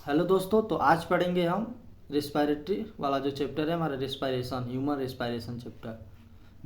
Hello दोस्तों, तो आज पढ़ेंगे हम रिस्पायरेटरी वाला जो चैप्टर है हमारा, respiration, human respiration chapter.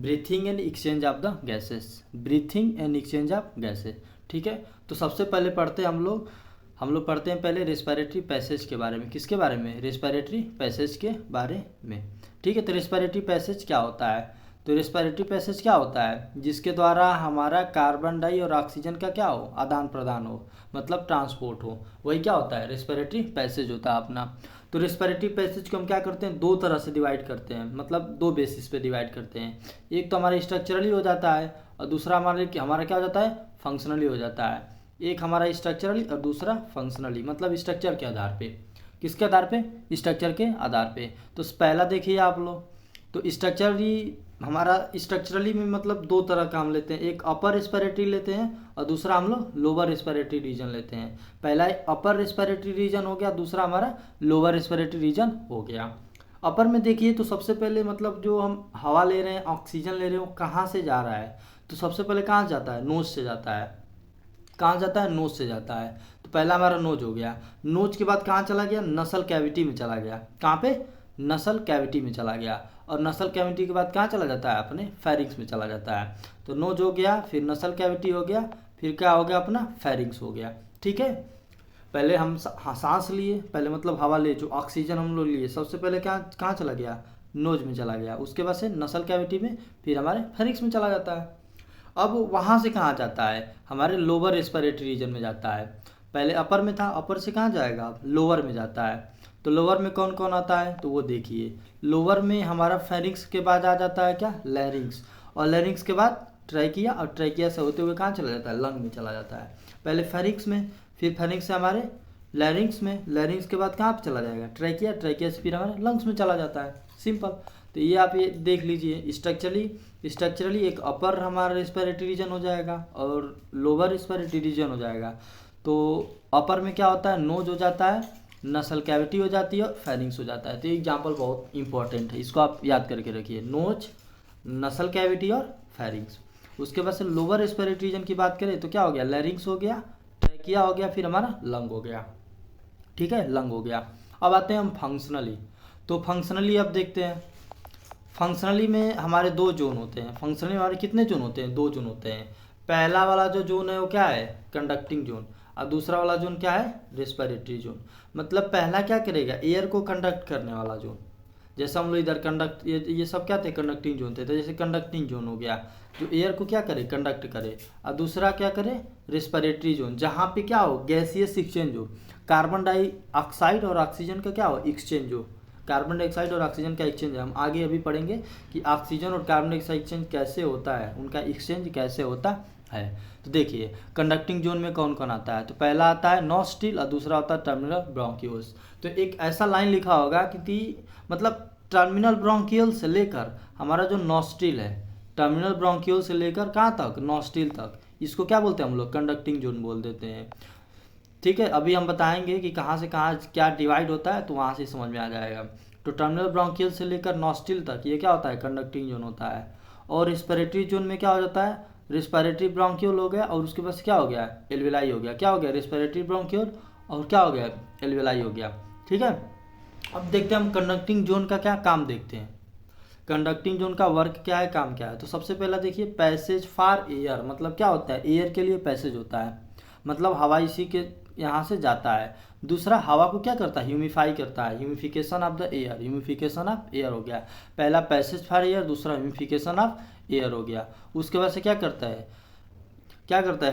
Breathing and exchange of the gases. Breathing and exchange of gases. ठीक है, तो सबसे पहले पढ़ते हैं हम लोग पढ़ते हैं पहले रिस्पायरेटरी पैसेज के बारे में। किसके बारे में? रिस्पायरेटरी पैसेज के बारे में। ठीक है, तो रिस्पायरेटरी पैसेज क्या होता है? तो रिस्पायरेटरी पैसेज क्या होता है? जिसके द्वारा हमारा कार्बन डाई और ऑक्सीजन का क्या हो, आदान प्रदान हो, मतलब ट्रांसपोर्ट हो, वही क्या होता है, रिस्पायरेटरी पैसेज होता है अपना। तो रिस्पायरेटरी पैसेज को हम क्या करते हैं, दो तरह से डिवाइड करते हैं, मतलब दो बेसिस पे डिवाइड करते हैं। एक तो हमारा स्ट्रक्चरली हो जाता है और दूसरा हमारा क्या हो जाता है, फंक्शनली हो जाता है। एक हमारा स्ट्रक्चरली और दूसरा फंक्शनली, मतलब स्ट्रक्चर के आधार पे। किसके आधार पे? स्ट्रक्चर के आधार पे। तो पहला देखिए आप लोग, तो स्ट्रक्चरली में मतलब दो तरह का हम लेते हैं, एक अपर रेस्पिरेटरी लेते हैं और दूसरा हम लोग लोअर रेस्पिरेटरी रीजन लेते हैं। पहला अपर रेस्पिरेटरी रीजन हो गया, दूसरा हमारा लोअर रेस्पिरेटरी रीजन हो गया। अपर में देखिए तो सबसे पहले मतलब जो हम हवा ले रहे हैं, ऑक्सीजन ले रहे हैं, वो कहाँ से जा रहा है? तो सबसे पहले कहाँ जाता है? नोज से जाता है। कहाँ जाता है? नोज से जाता है। तो पहला हमारा नोज हो गया। नोज के बाद कहाँ चला गया? नसल कैविटी में चला गया। कहाँ पे? नसल कैविटी में चला गया। और नसल कैविटी के बाद कहाँ चला जाता है? अपने फेरिंग्स में चला जाता है। तो नोज हो गया, फिर नसल कैविटी हो गया, फिर क्या हो गया अपना? फेरिंग्स हो गया। ठीक है, पहले हम सांस लिए, पहले मतलब हवा ले, जो ऑक्सीजन हम लोग लिए, सबसे पहले क्या कहाँ चला गया? नोज में चला गया। उसके बाद से नसल कैविटी में, फिर हमारे फेरिंग्स में चला जाता है। अब वहाँ से कहाँ जाता है? हमारे लोअर रेस्पिरेटरी रीजन में जाता है। पहले अपर में था, अपर से कहाँ जाएगा? अब लोअर में जाता है। तो लोअर में कौन कौन आता है? तो वो देखिए, लोअर में हमारा फेरिंग्स के बाद आ जाता है क्या? लैरिंग्स। और लैरिंग्स के बाद ट्रैकिया, और ट्रैकिया से होते हुए कहाँ चला जाता है? लंग में चला जाता है। पहले फेरिंग्स में, फिर फेरिंग्स से हमारे लैरिंग्स में, लैरिंग्स के बाद कहाँ पे चला जाएगा? ट्रैकिया, ट्रैकिया से फिर हमारे लंग्स में चला जाता है। सिंपल। तो ये आप ये देख लीजिए, स्ट्रक्चरली एक अपर हमारा रेस्पिरेटरी रीजन हो जाएगा और लोअर रेस्पिरेटरी रीजन हो जाएगा। तो अपर में क्या होता है? नोज हो जाता है, नसल कैविटी हो जाती है और फेरिंग्स हो जाता है। तो ये एग्जाम्पल बहुत इंपॉर्टेंट है, इसको आप याद करके रखिए, नोज, नसल कैविटी और फेरिंग्स। उसके बाद से लोअर रेस्पिरेटरी रीजन की बात करें तो क्या हो गया? लैरिंग्स हो गया, ट्रैकिया हो गया, फिर हमारा लंग हो गया। ठीक है, लंग हो गया। अब आते हैं हम फंक्शनली। तो फंक्शनली अब देखते हैं। फंक्शनली में हमारे दो जोन होते हैं। फंक्शनली में हमारे कितने जोन होते हैं? दो जोन होते हैं। पहला वाला जो जोन है वो क्या है? Conducting zone. और दूसरा वाला जोन क्या है? Respiratory zone. मतलब पहला क्या करेगा? एयर को कंडक्ट करने वाला जोन। जैसे हम लोग इधर कंडक्ट, ये सब क्या थे? कंडक्टिंग जोन थे। तो जैसे कंडक्टिंग जोन हो गया, जो एयर को क्या करे? कंडक्ट करे। और दूसरा क्या करे? रेस्पिरेटरी जोन, जहाँ पे क्या हो? गैसियस एक्सचेंज हो, कार्बन डाइऑक्साइड और ऑक्सीजन का क्या हो? एक्सचेंज हो। कार्बन डाइऑक्साइड और ऑक्सीजन का एक्सचेंज है, हम आगे अभी पढ़ेंगे कि ऑक्सीजन और कार्बन डाइऑक्साइड एक्सचेंज कैसे होता है, उनका एक्सचेंज कैसे होता है। तो देखिए, कंडक्टिंग जोन में कौन कौन आता है? तो पहला आता है नॉस्ट्रिल और दूसरा होता है टर्मिनल ब्रोंकियोल्स। तो एक ऐसा लाइन लिखा होगा कि मतलब टर्मिनल ब्रोंकियल से लेकर हमारा जो नॉस्ट्रिल है, टर्मिनल ब्रोंकियल से लेकर कहाँ तक? नॉस्ट्रिल तक, इसको क्या बोलते हैं हम लोग? कंडक्टिंग जोन बोल देते हैं। ठीक है, अभी हम बताएंगे कि कहाँ से कहाँ क्या डिवाइड होता है, तो वहाँ से समझ में आ जाएगा। तो टर्मिनल ब्रोंकियल से लेकर नॉस्ट्रिल तक ये क्या होता है? कंडक्टिंग जोन होता है। और रिस्पिरेटरी जोन में क्या हो जाता है? रिस्पिरेटरी ब्रोंकियल हो गया और उसके पास क्या हो गया? एल्वेलाई हो गया। क्या हो गया? रिस्पिरेटरी ब्रोंकियल और क्या हो गया? एल्वेलाई हो गया। ठीक है, अब देखते हैं हम कंडक्टिंग जोन का क्या काम देखते हैं। कंडक्टिंग जोन का वर्क क्या है, काम क्या है? तो सबसे पहला देखिए, पैसेज फॉर एयर, मतलब क्या होता है? एयर के लिए पैसेज होता है, मतलब हवा इसी के यहाँ से जाता है। दूसरा, हवा को क्या करता है? ह्यूमिफाई करता है, humification of the air, humification of air हो गया। पहला पैसेज फॉर एयर, दूसरा ह्यूमिफिकेशन ऑफ एयर हो गया। उसके बाद से क्या करता है?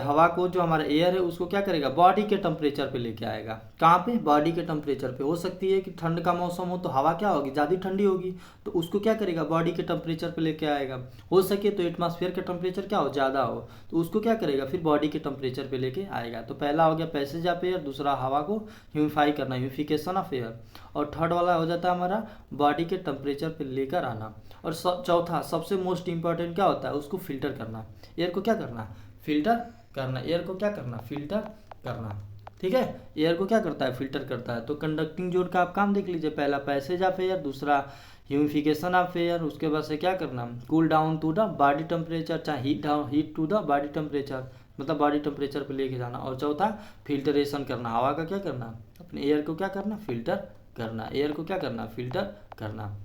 हवा को, जो हमारा एयर है उसको क्या करेगा? बॉडी के टेम्परेचर पे लेके आएगा। कहाँ पे? बॉडी के टेम्परेचर पे। हो सकती है कि ठंड का मौसम हो तो हवा क्या होगी? ज़्यादा ठंडी होगी, तो उसको क्या करेगा? बॉडी के टेम्परेचर पे लेके आएगा। हो सके तो एटमॉस्फेयर का टेम्परेचर क्या हो? ज़्यादा हो, तो उसको क्या करेगा? फिर बॉडी के टेम्परेचर पे लेके आएगा। तो पहला हो गया पैसेज ऑफ एयर, दूसरा हवा को ह्यूमिफाई करना, ह्यूमिफिकेशन ऑफ एयर, और थर्ड वाला हो जाता है हमारा बॉडी के टेम्परेचर पे लेकर आना। और चौथा सबसे मोस्ट इंपॉर्टेंट क्या होता है? उसको फिल्टर करना। एयर को क्या करना? फिल्टर करना। एयर को क्या करना? फिल्टर करना। ठीक है, एयर को क्या करता है? फिल्टर करता है। तो कंडक्टिंग जोन का आप काम देख लीजिए, पहला पैसेज ऑफ एयर, दूसरा ह्यूमिफिकेशन ऑफ एयर, उसके बाद से क्या करना? Cool down to the body temperature, चाहे heat to the body temperature, मतलब बॉडी टेम्परेचर पे लेके जाना। और चौथा फिल्टरेशन करना, हवा का क्या करना, अपने एयर को क्या करना, फिल्टर करना, एयर को क्या करना, फिल्टर करना।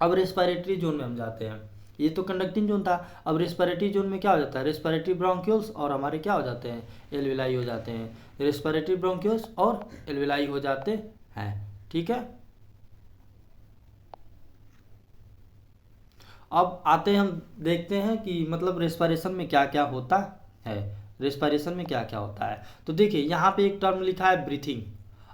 अब रेस्पिरेटरी जोन में हम जाते हैं, ये तो कंडक्टिंग जोन था। अब रेस्पिरेटरी जोन में क्या हो जाता है, रेस्पिरेटरी ब्रोंक्यूल्स और हमारे क्या हो जाते हैं, एल्विलाई हो जाते हैं। रेस्पिरेटरी ब्रोंक्यूल्स और एल्विलाई हो जाते हैं, ठीक है। अब आते हैं, हम देखते हैं कि मतलब रेस्पिरेशन में क्या क्या होता है, रेस्पिरेशन में क्या क्या होता है। तो देखिए यहाँ पे एक टर्म लिखा है ब्रीथिंग।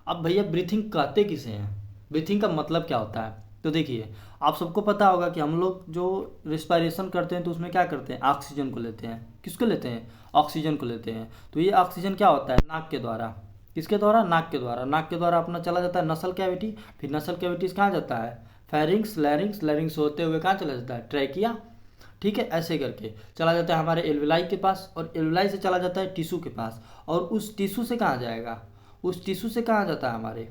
अब भैया ब्रीथिंग कहते किसे हैं, ब्रीथिंग का मतलब क्या होता है। तो देखिए आप सबको पता होगा कि हम लोग जो रेस्पिरेशन करते हैं तो उसमें क्या करते हैं, ऑक्सीजन को लेते हैं। किसको लेते हैं, ऑक्सीजन को लेते हैं। तो ये ऑक्सीजन क्या होता है, नाक के द्वारा, किसके द्वारा, नाक के द्वारा, नाक के द्वारा अपना चला जाता है नसल कैविटी, फिर नसल कैविटी से कहाँ जाता है, फेरिंग्स, लैरिंग्स, लैरिंग्स होते हुए कहाँ चला जाता है, ट्रैकिया, ठीक है। ऐसे करके चला जाता है हमारे एल्विलाई के पास, और एल्विलाई से चला जाता है टिश्यू के पास, और उस टिश्यू से कहाँ जाएगा, उस टिश्यू से कहाँ जाता है, हमारे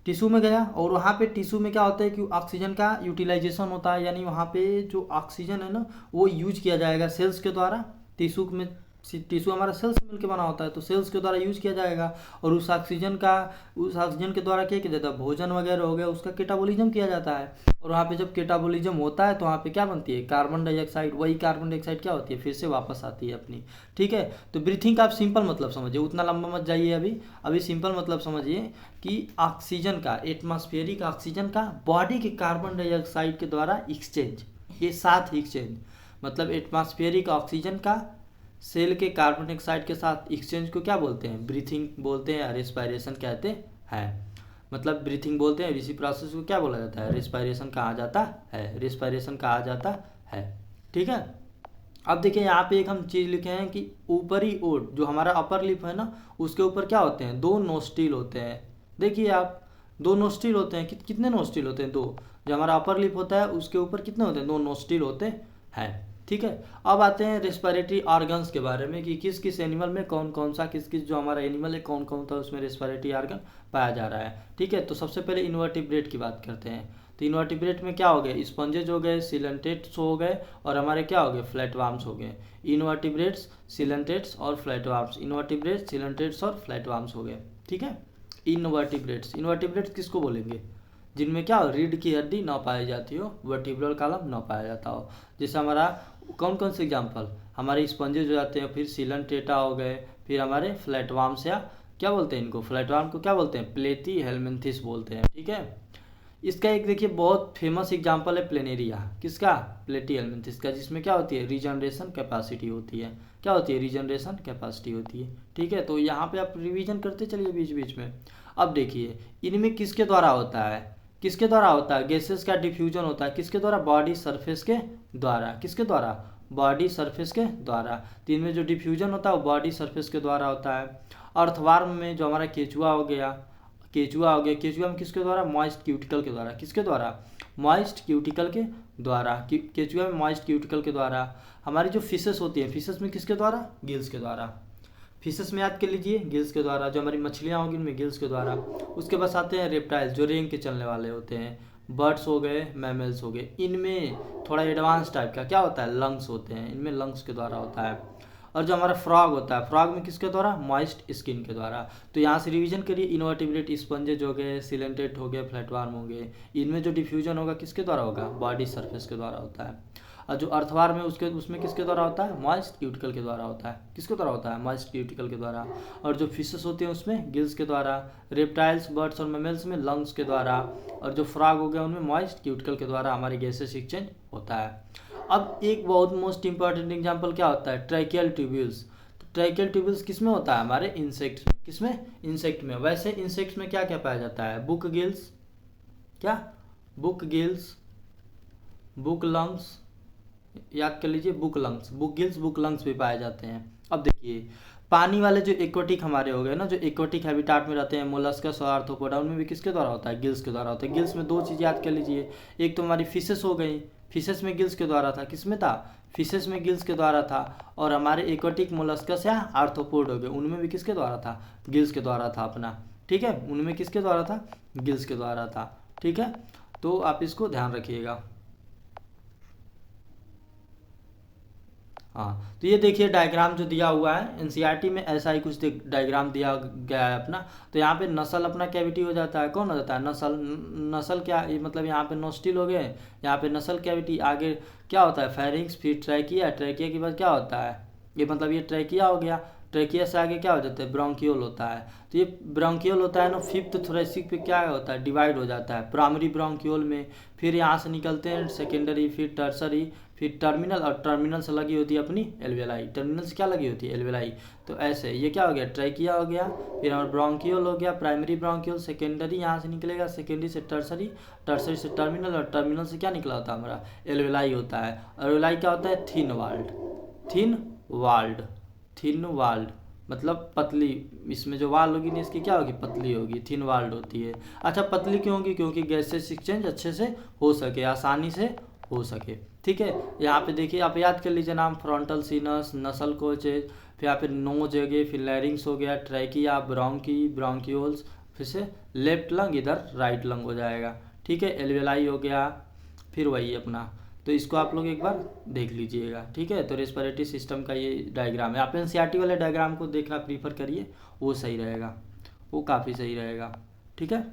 टिश्यू में गया। और वहाँ पे टिश्यू में क्या होता है कि ऑक्सीजन का यूटिलाइजेशन होता है, यानी वहाँ पे जो ऑक्सीजन है ना वो यूज किया जाएगा सेल्स के द्वारा। टिश्यू में, टिश्यू हमारा सेल से मिलकर बना होता है, तो सेल्स के द्वारा यूज किया जाएगा। और उस ऑक्सीजन के द्वारा क्या किया जाता है, भोजन वगैरह हो गया उसका केटाबोलिज्म किया जाता है। और वहाँ पे जब केटाबोलिज्म होता है तो वहाँ पे क्या बनती है, कार्बन डाइऑक्साइड। वही कार्बन डाइऑक्साइड क्या होती है, फिर से वापस आती है अपनी, ठीक है। तो ब्रीथिंग का आप सिंपल मतलब समझिए, उतना लंबा मत जाइए अभी सिंपल मतलब समझिए कि ऑक्सीजन का, एटमॉस्फेरिक ऑक्सीजन का बॉडी के कार्बन डाइऑक्साइड के द्वारा एक्सचेंज, ये साथ एक्सचेंज, मतलब एटमॉस्फेरिक ऑक्सीजन का सेल के कार्बन डाइऑक्साइड के साथ एक्सचेंज को क्या बोलते हैं, ब्रीथिंग बोलते हैं, रेस्पिरेशन कहते हैं। मतलब ब्रीथिंग बोलते हैं, इसी प्रोसेस को क्या बोला जाता है, रेस्पिरेशन कहा जाता है, रेस्पिरेशन कहा जाता है, ठीक है। अब देखिए यहाँ पे एक हम चीज़ लिखे हैं कि ऊपरी ओट, जो हमारा अपर लिप है ना, उसके ऊपर क्या होते हैं, दो नोस्ट्रिल होते हैं। देखिए आप, दो नोस्ट्रिल होते हैं, कितने नोस्ट्रिल होते हैं, दो। जो हमारा अपर लिप होता है उसके ऊपर कितने होते हैं, दो नोस्ट्रिल होते हैं, ठीक है। अब आते हैं रेस्पिरेटरी ऑर्गन्स के बारे में कि किस किस एनिमल में कौन कौन सा, किस किस जो हमारा एनिमल है कौन कौन सा उसमें रेस्पिरेटरी ऑर्गन पाया जा रहा है, ठीक है। तो सबसे पहले इन्वर्टिब्रेट की बात करते हैं। तो इन्वर्टिब्रेट में क्या हो गए, स्पंजेज हो गए, सिलेंटेट्स हो गए, और हमारे क्या हो गए, फ्लैटवर्म्स हो गए। इन्वर्टिब्रेट्स, सिलेंटेट्स और फ्लैटवर्म्स, इन्वर्टिब्रेट्स, सिलेंटेट्स और फ्लैटवर्म्स हो गए, ठीक है। इन्वर्टिब्रेट्स, इन्वर्टिब्रेट्स किसको बोलेंगे, जिनमें क्या हो, रीढ़ की हड्डी न पाई जाती हो, वर्टिब्रल कॉलम न पाया जाता हो। जैसे हमारा कौन कौन से एग्जाम्पल, हमारे स्पंजेज हो जाते हैं, फिर सिलेंटेटा हो गए, फिर हमारे फ्लैटवर्म्स, या क्या बोलते हैं इनको, फ्लैटवर्म को क्या बोलते हैं, प्लेटी हेलमिंथिस बोलते हैं, ठीक है। इसका एक देखिए बहुत फेमस एग्जाम्पल है प्लेनेरिया, किसका, प्लेटी हेलमिंथिस का, जिसमें क्या होती है, रीजनरेशन कैपेसिटी होती है। क्या होती है, रीजनरेशन कैपेसिटी होती है, ठीक है। तो यहाँ पे आप रिवीजन करते चलिए बीच बीच में। अब देखिए इनमें किसके द्वारा होता है, किसके द्वारा होता है, गैसेस का डिफ्यूजन होता है, किसके द्वारा, बॉडी सरफेस के द्वारा, किसके द्वारा, बॉडी सरफेस के द्वारा। तो इनमें जो डिफ्यूजन होता है वो बॉडी सरफेस के द्वारा होता है। अर्थवार्म में जो हमारा केचुआ हो गया, केचुआ में किसके द्वारा, मॉइस्ट क्यूटिकल के द्वारा, किसके द्वारा, मॉइस्ट क्यूटिकल के द्वारा, केचुआ में मॉइस्ट क्यूटिकल के द्वारा। हमारी जो फिशेस होती है, फिशेस में किसके द्वारा, गिल्स के द्वारा। फिशेस में याद कर लीजिए, गिल्स के द्वारा। जो हमारी मछलियाँ होंगी उनमें गिल्स के द्वारा। उसके बाद आते हैं रेप्टाइल्स, जो रेंग के चलने वाले होते हैं, बर्ड्स हो गए, मैमल्स हो गए। इनमें थोड़ा एडवांस टाइप का क्या होता है, लंग्स होते हैं, इनमें लंग्स के द्वारा होता है। और जो हमारा फ्रॉग होता है, फ्रॉग में किसके द्वारा, मॉइस्ट स्किन के द्वारा। तो यहाँ से रिवीजन करिए, इनवर्टिब्रेट स्पंजेज हो गए, सिलेंटेट हो गए, फ्लैटवर्म हो गए। इनमें जो डिफ्यूजन होगा किसके द्वारा होगा, बॉडी सरफेस के द्वारा होता है। और जो अर्थवार में उसमें किसके द्वारा होता है, मॉइस्ट क्यूटिकल के द्वारा होता है, किसके द्वारा होता है, मॉइस्ट क्यूटिकल के द्वारा। और जो फिशेस होते हैं उसमें गिल्स के द्वारा, रेप्टाइल्स, बर्ड्स और मैमल्स में लंग्स के द्वारा, और जो फ्रॉग हो गया उनमें मॉइस्ट क्यूटिकल के द्वारा हमारे गैसेस एक्सचेंज होता है। अब एक बहुत मोस्ट इंपॉर्टेंट एग्जाम्पल क्या होता है, ट्रैकियल ट्यूब्यूल्स। तो ट्रैकियल ट्यूब्यूल्स किस में होता है, हमारे इंसेक्ट्स में, किसमें, इंसेक्ट में। वैसे इंसेक्ट्स में क्या क्या पाया जाता है, बुक गिल्स, क्या, बुक गिल्स, बुक लंग्स, याद कर लीजिए, book lungs, book gills, book lungs भी पाए जाते हैं। अब देखिए पानी वाले जो एक्वाटिक हमारे हो गए ना, जो एक्वाटिक हैबिटाट में रहते हैं, मोलस्कस और आर्थ्रोपोडा, उनमें भी किसके द्वारा होता है, गिल्स के द्वारा होता है। गिल्स में दो चीज़ याद कर लीजिए, एक तो हमारी फिशेस हो गई, फिशेस में गिल्स के द्वारा था, किसमें था, फिशेस में गिल्स के द्वारा था। और हमारे एक्वाटिक मोलस्कस या आर्थ्रोपोड हो गए, उनमें भी किसके द्वारा था, गिल्स के द्वारा था अपना, ठीक है। उनमें किसके द्वारा था, गिल्स के द्वारा था, ठीक है। तो आप इसको ध्यान रखिएगा। हाँ, तो ये देखिए डायग्राम जो दिया हुआ है एनसीईआरटी में, ऐसा ही कुछ डायग्राम दिया गया है अपना। तो यहाँ पे नस्ल अपना कैविटी हो जाता है, कौन हो जाता है नस्ल। नस्ल क्या ये मतलब यहाँ पे नोस्टिल हो गए, यहाँ पे नस्ल कैविटी, आगे क्या होता है फेरिंग्स, फिर ट्रैकिया, ट्रैकिया के बाद क्या होता है ये मतलब ये ट्रैकिया हो गया, ट्रैकिया से आगे क्या हो जाता है ब्रोंकियोल होता है। तो ये ब्रोंकियोल होता है ना, फिफ्थ थोरेसिक पे क्या होता है डिवाइड हो जाता है प्राइमरी ब्रोंकियोल में, फिर यहाँ से निकलते हैं सेकेंडरी, फिर टर्सरी, फिर टर्मिनल, और टर्मिनल से लगी होती है अपनी एल्वेलाई, टर्मिनल से क्या लगी होती है एल्वेलाई। तो ऐसे ये क्या हो गया ट्रैकिया हो गया, फिर हमारा ब्रोंकियोल हो गया, प्राइमरी ब्रोंकियोल, सेकेंडरी यहाँ से निकलेगा, सेकेंडरी से टर्सरी, टर्सरी से टर्मिनल, और टर्मिनल से क्या निकला होता है हमारा एल्वेलाई होता है। एल्वेलाई क्या होता है thin walled, thin walled, thin walled मतलब पतली, इसमें जो वाल होगी ना इसकी क्या होगी पतली होगी, थिन वाल्ड होती है। अच्छा पतली क्यों होगी, क्योंकि गैसेस एक्सचेंज अच्छे से हो सके, आसानी से हो सके। ठीक है, यहाँ पे देखिए आप याद कर लीजिए नाम, फ्रंटल सीनस, नसल कोचेज, फिर यहाँ पे नोज हो गए, फिर लैरिंग्स हो गया, ट्रैकिया, ब्रोंकी, ब्रोंकियोल्स, फिर से लेफ्ट लंग, इधर राइट लंग हो जाएगा। ठीक है, एल्वेलाई हो गया, फिर वही अपना। तो इसको आप लोग एक बार देख लीजिएगा। ठीक है, तो रेस्पिरेटरी सिस्टम का ये डायग्राम है। आप एनसीईआरटी वाले डायग्राम को देखना प्रीफर करिए, वो सही रहेगा, वो काफ़ी सही रहेगा। ठीक है,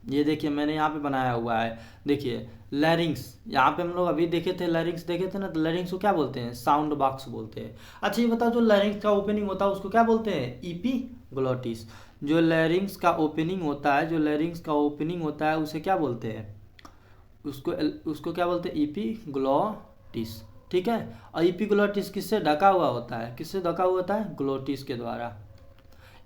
ये देखिए मैंने यहाँ पे बनाया हुआ है, देखिए लैरिंग्स, यहाँ पे हम लोग अभी देखे थे लैरिंग्स देखे थे ना, तो लैरिंग्स को क्या बोलते हैं साउंड बॉक्स बोलते हैं। अच्छा ये बताओ जो लैरिंग्स का ओपनिंग होता है उसको क्या बोलते हैं ईपीग्लोटिस। जो लैरिंग्स का ओपनिंग होता है, जो लैरिंग्स का ओपनिंग होता है उसे क्या बोलते हैं, उसको उसको क्या बोलते हैं ईपीग्लोटिस। ठीक है, और ईपीग्लोटिस किससे ढका हुआ होता है, किससे ढका हुआ होता है ग्लोटिस के द्वारा।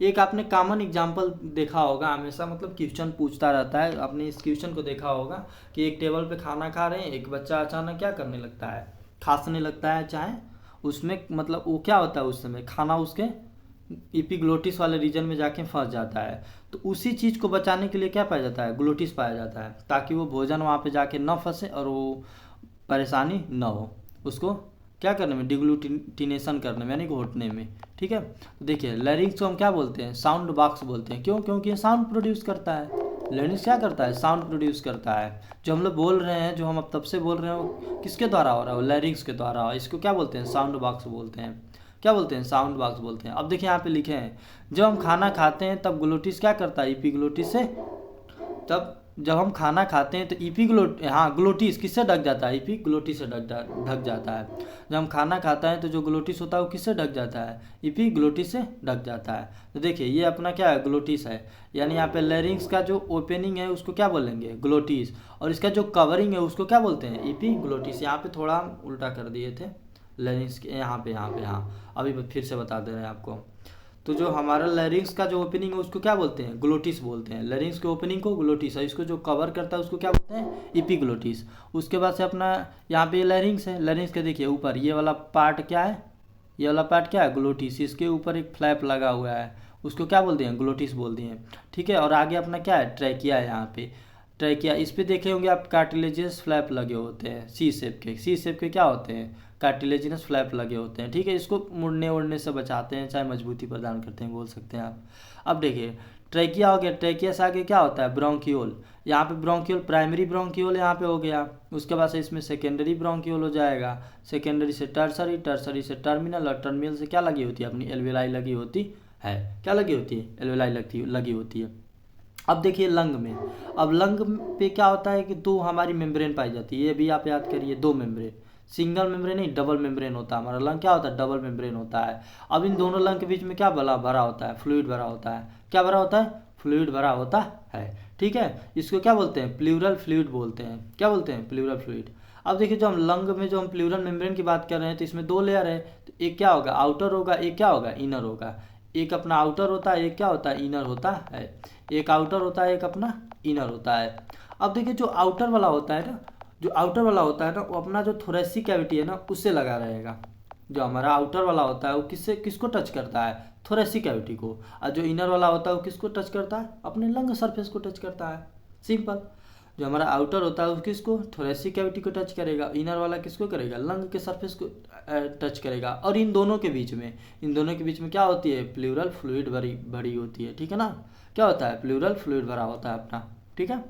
एक आपने कॉमन एग्जांपल देखा होगा, हमेशा मतलब क्वेश्चन पूछता रहता है, आपने इस क्वेश्चन को देखा होगा कि एक टेबल पे खाना खा रहे हैं, एक बच्चा अचानक क्या करने लगता है खांसने लगता है, चाहे उसमें मतलब वो क्या होता है उस समय खाना उसके एपिग्लोटिस वाले रीजन में जाके फंस जाता है। तो उसी चीज़ को बचाने के लिए क्या पाया जाता है ग्लोटिस पाया जाता है, ताकि वो भोजन वहाँ पे जाके न फंसे और वो परेशानी न हो उसको क्या करने में डिग्लूटिनेशन करने में यानी घोटने में। ठीक है, तो देखिए लैरिंग्स को हम क्या बोलते हैं साउंड बॉक्स बोलते हैं, क्यों, क्योंकि ये साउंड प्रोड्यूस करता है। लैरिंग्स क्या करता है साउंड प्रोड्यूस करता है। जो हम लोग बोल रहे हैं, जो हम अब तब से बोल रहे हैं वो किसके द्वारा हो रहा है, वो लैरिंग्स के द्वारा हो। इसको क्या बोलते हैं साउंड बॉक्स बोलते हैं, क्या बोलते हैं साउंड बॉक्स बोलते हैं। अब देखिए यहाँ पे लिखे हैं जब हम खाना खाते हैं तब ग्लोटिस क्या करता है एपिग्लोटिस से, तब जब हम खाना खाते हैं तो ग्लोटिस किससे ढक जाता है एपिग्लोटिस से ढक जाता है। जब हम खाना खाता है तो जो ग्लोटिस होता है वो किससे ढक जाता है एपिग्लोटिस से ढक जाता है। तो देखिए ये अपना क्या है ग्लोटिस है, यानी यहाँ पे लैरिंग्स का जो ओपनिंग है उसको क्या बोलेंगे ग्लोटिस, और इसका जो कवरिंग है उसको क्या बोलते हैं एपिग्लोटिस। यहाँ पे थोड़ा हम उल्टा कर दिए थे लैरिंग्स के, यहाँ अभी फिर से बता दे रहे हैं आपको। तो जो हमारा लैरिंग्स का जो ओपनिंग है उसको क्या बोलते हैं ग्लोटिस बोलते हैं, लैरिंग्स के ओपनिंग को ग्लोटिस है, इसको जो कवर करता है उसको क्या बोलते हैं एपिग्लोटिस। उसके बाद से अपना यहाँ पे लैरिंग्स है, लैरिंग्स के देखिए ऊपर ये वाला पार्ट क्या है, ये वाला पार्ट क्या है ग्लोटिस, इसके ऊपर एक फ्लैप लगा हुआ है उसको क्या बोलते हैं ग्लोटिस बोलते हैं। ठीक है, और आगे अपना क्या है ट्रैकिया है, यहाँ पे ट्रैकिया, इस पे देखे होंगे आप कार्टिलेजियस फ्लैप लगे होते हैं सी शेप के क्या होते हैं कार्टिलेजिनस फ्लैप लगे होते हैं। ठीक है, इसको मुड़ने उड़ने से बचाते हैं, चाहे मजबूती प्रदान करते हैं बोल सकते हैं आप। अब देखिए ट्रैकिया हो गया, ट्रैकिया से आगे क्या होता है ब्रोंकियोल, यहाँ पे ब्रोंकियोल प्राइमरी ब्रोंकियोल यहाँ पे हो गया, उसके बाद से इसमें सेकेंडरी ब्रोंकियोल हो जाएगा, सेकेंडरी से टर्सरी, टर्सरी से टर्मिनल, और टर्मिनल से क्या लगी होती है अपनी एल्वेलाई लगी होती है, क्या लगी होती है एल्वेलाई लगी होती है। अब देखिए लंग में, अब लंग पे क्या होता है कि दो हमारी मेम्ब्रेन पाई जाती है, ये भी आप याद करिए दो मेम्ब्रेन, सिंगल मेम्ब्रेन नहीं डबल मेम्ब्रेन होता है हमारा लंग, क्या होता है डबल मेम्ब्रेन होता है। अब इन दोनों लंग के बीच में क्या भरा होता है फ्लूइड भरा होता है, क्या भरा होता है फ्लूइड भरा होता है। ठीक है, इसको क्या बोलते हैं प्लूरल फ्लूइड बोलते हैं, क्या बोलते हैं प्लूरल फ्लूइड। अब देखिए जो हम लंग में जो हम प्लूरल मेम्ब्रेन की बात कर रहे हैं तो इसमें दो लेयर है, तो एक क्या होगा आउटर होगा, एक क्या होगा इनर होगा, एक अपना आउटर होता है एक क्या होता है इनर होता है, एक आउटर होता है एक अपना इनर होता है। अब देखिए जो आउटर वाला होता है ना, जो आउटर वाला होता है ना वो अपना जो थोरेसिक कैविटी है ना उससे लगा रहेगा। जो हमारा आउटर वाला होता है वो किसको टच करता है थोरेसिक कैविटी को, और जो इनर वाला होता है वो किसको टच करता है अपने लंग सरफेस को टच करता है। सिंपल, जो हमारा आउटर होता है वो किसको थोरेसिक कैविटी को टच करेगा, इनर वाला किसको करेगा लंग के सरफेस को टच करेगा, और इन दोनों के बीच में क्या होती है प्लूरल फ्लूइड भरी होती है। ठीक है ना, क्या होता है प्लूरल फ्लूइड भरा होता है अपना। ठीक है,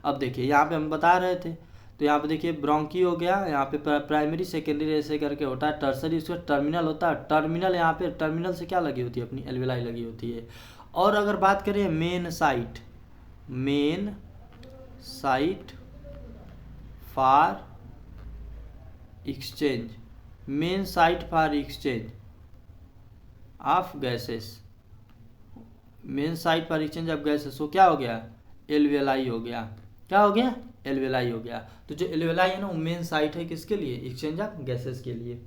अब देखिए यहाँ पे हम बता रहे थे तो यहाँ पे देखिए ब्रोंकी हो गया, यहाँ पे प्राइमरी सेकेंडरी ऐसे करके होता है, टर्सरी उसका टर्मिनल होता है, टर्मिनल यहाँ पे टर्मिनल से क्या लगी होती है अपनी एल्वेलाई लगी होती है। और अगर बात करें main site for exchange, main site for exchange of gases, main site for exchange of gases, वो क्या हो गया एल्वेलाई हो गया, क्या हो गया एल्वेलाई हो गया। तो जो एल्वेलाई है ना वो मेन साइट है किसके लिए, एक्सचेंज ऑफ गैसेस के लिए।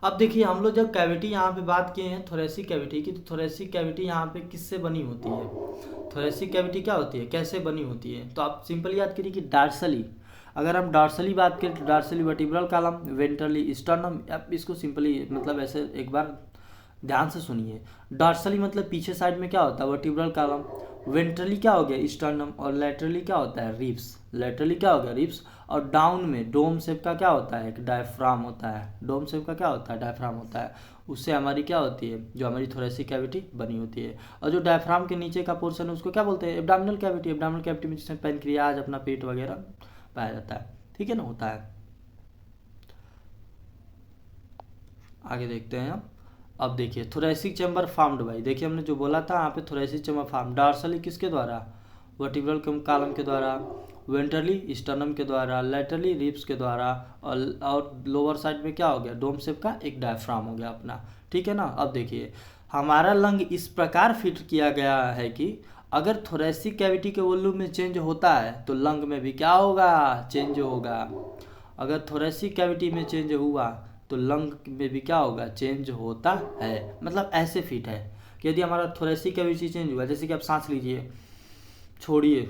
अब देखिए हम लोग जब कैविटी यहाँ पे बात किए हैं थोरेसिक कैविटी की, तो थोरेसिक कैविटी यहाँ पे किससे बनी होती है, थोरेसिक कैविटी क्या होती है, कैसे बनी होती है, तो आप सिंपल याद करिए कि डार्सली, अगर हम डार्सली बात करें तो डार्सली वर्टिब्रल कॉलम, वेंट्रली स्टर्नम, आप इसको सिंपली मतलब ऐसे एक बार ध्यान से सुनिए। डार्सली मतलब पीछे साइड में क्या होता है वर्टिब्रल कॉलम, वेंट्रली क्या हो गया स्टर्नम, और लेटरली क्या होता है रिब्स, लेटरली क्या हो गया रिब्स, और डाउन में डोम शेप का क्या होता है एक डायफ्राम होता है, डोम शेप का क्या होता है डायफ्राम होता है, उससे हमारी क्या होती है जो हमारी थोरेसिक कैविटी बनी होती है। और जो डायफ्राम के नीचे का पोर्शन है उसको क्या बोलते हैं एब्डोमिनल कैविटी, एब्डोमिनल कैविटी में जिसमें पैनक्रियाज अपना पेट वगैरह पाया जाता है, ठीक है ना होता है। आगे देखते हैं अब देखिए थोरेसिक चैम्बर फार्म्ड बाई, देखिए हमने जो बोला था यहाँ पे थोरेसिक चैम्बर फार्म डार्सली किसके द्वारा वर्टिब्रल कॉलम के द्वारा, वेंट्रली स्टर्नम के द्वारा, लेटरली रिब्स के द्वारा, और लोअर साइड में क्या हो गया डोम शेप का एक डायफ्राम हो गया अपना, ठीक है ना। अब देखिए हमारा लंग इस प्रकार फिट किया गया है कि अगर थोरेसिक कैविटी के वॉल्यूम में चेंज होता है तो लंग में भी क्या होगा चेंज होगा, अगर थोरेसिक कैविटी में चेंज हुआ तो लंग में भी क्या होगा चेंज होता है। मतलब ऐसे फिट है कि यदि हमारा थोरेसिक कैविटी चेंज हुआ, जैसे कि आप सांस लीजिए छोड़िए,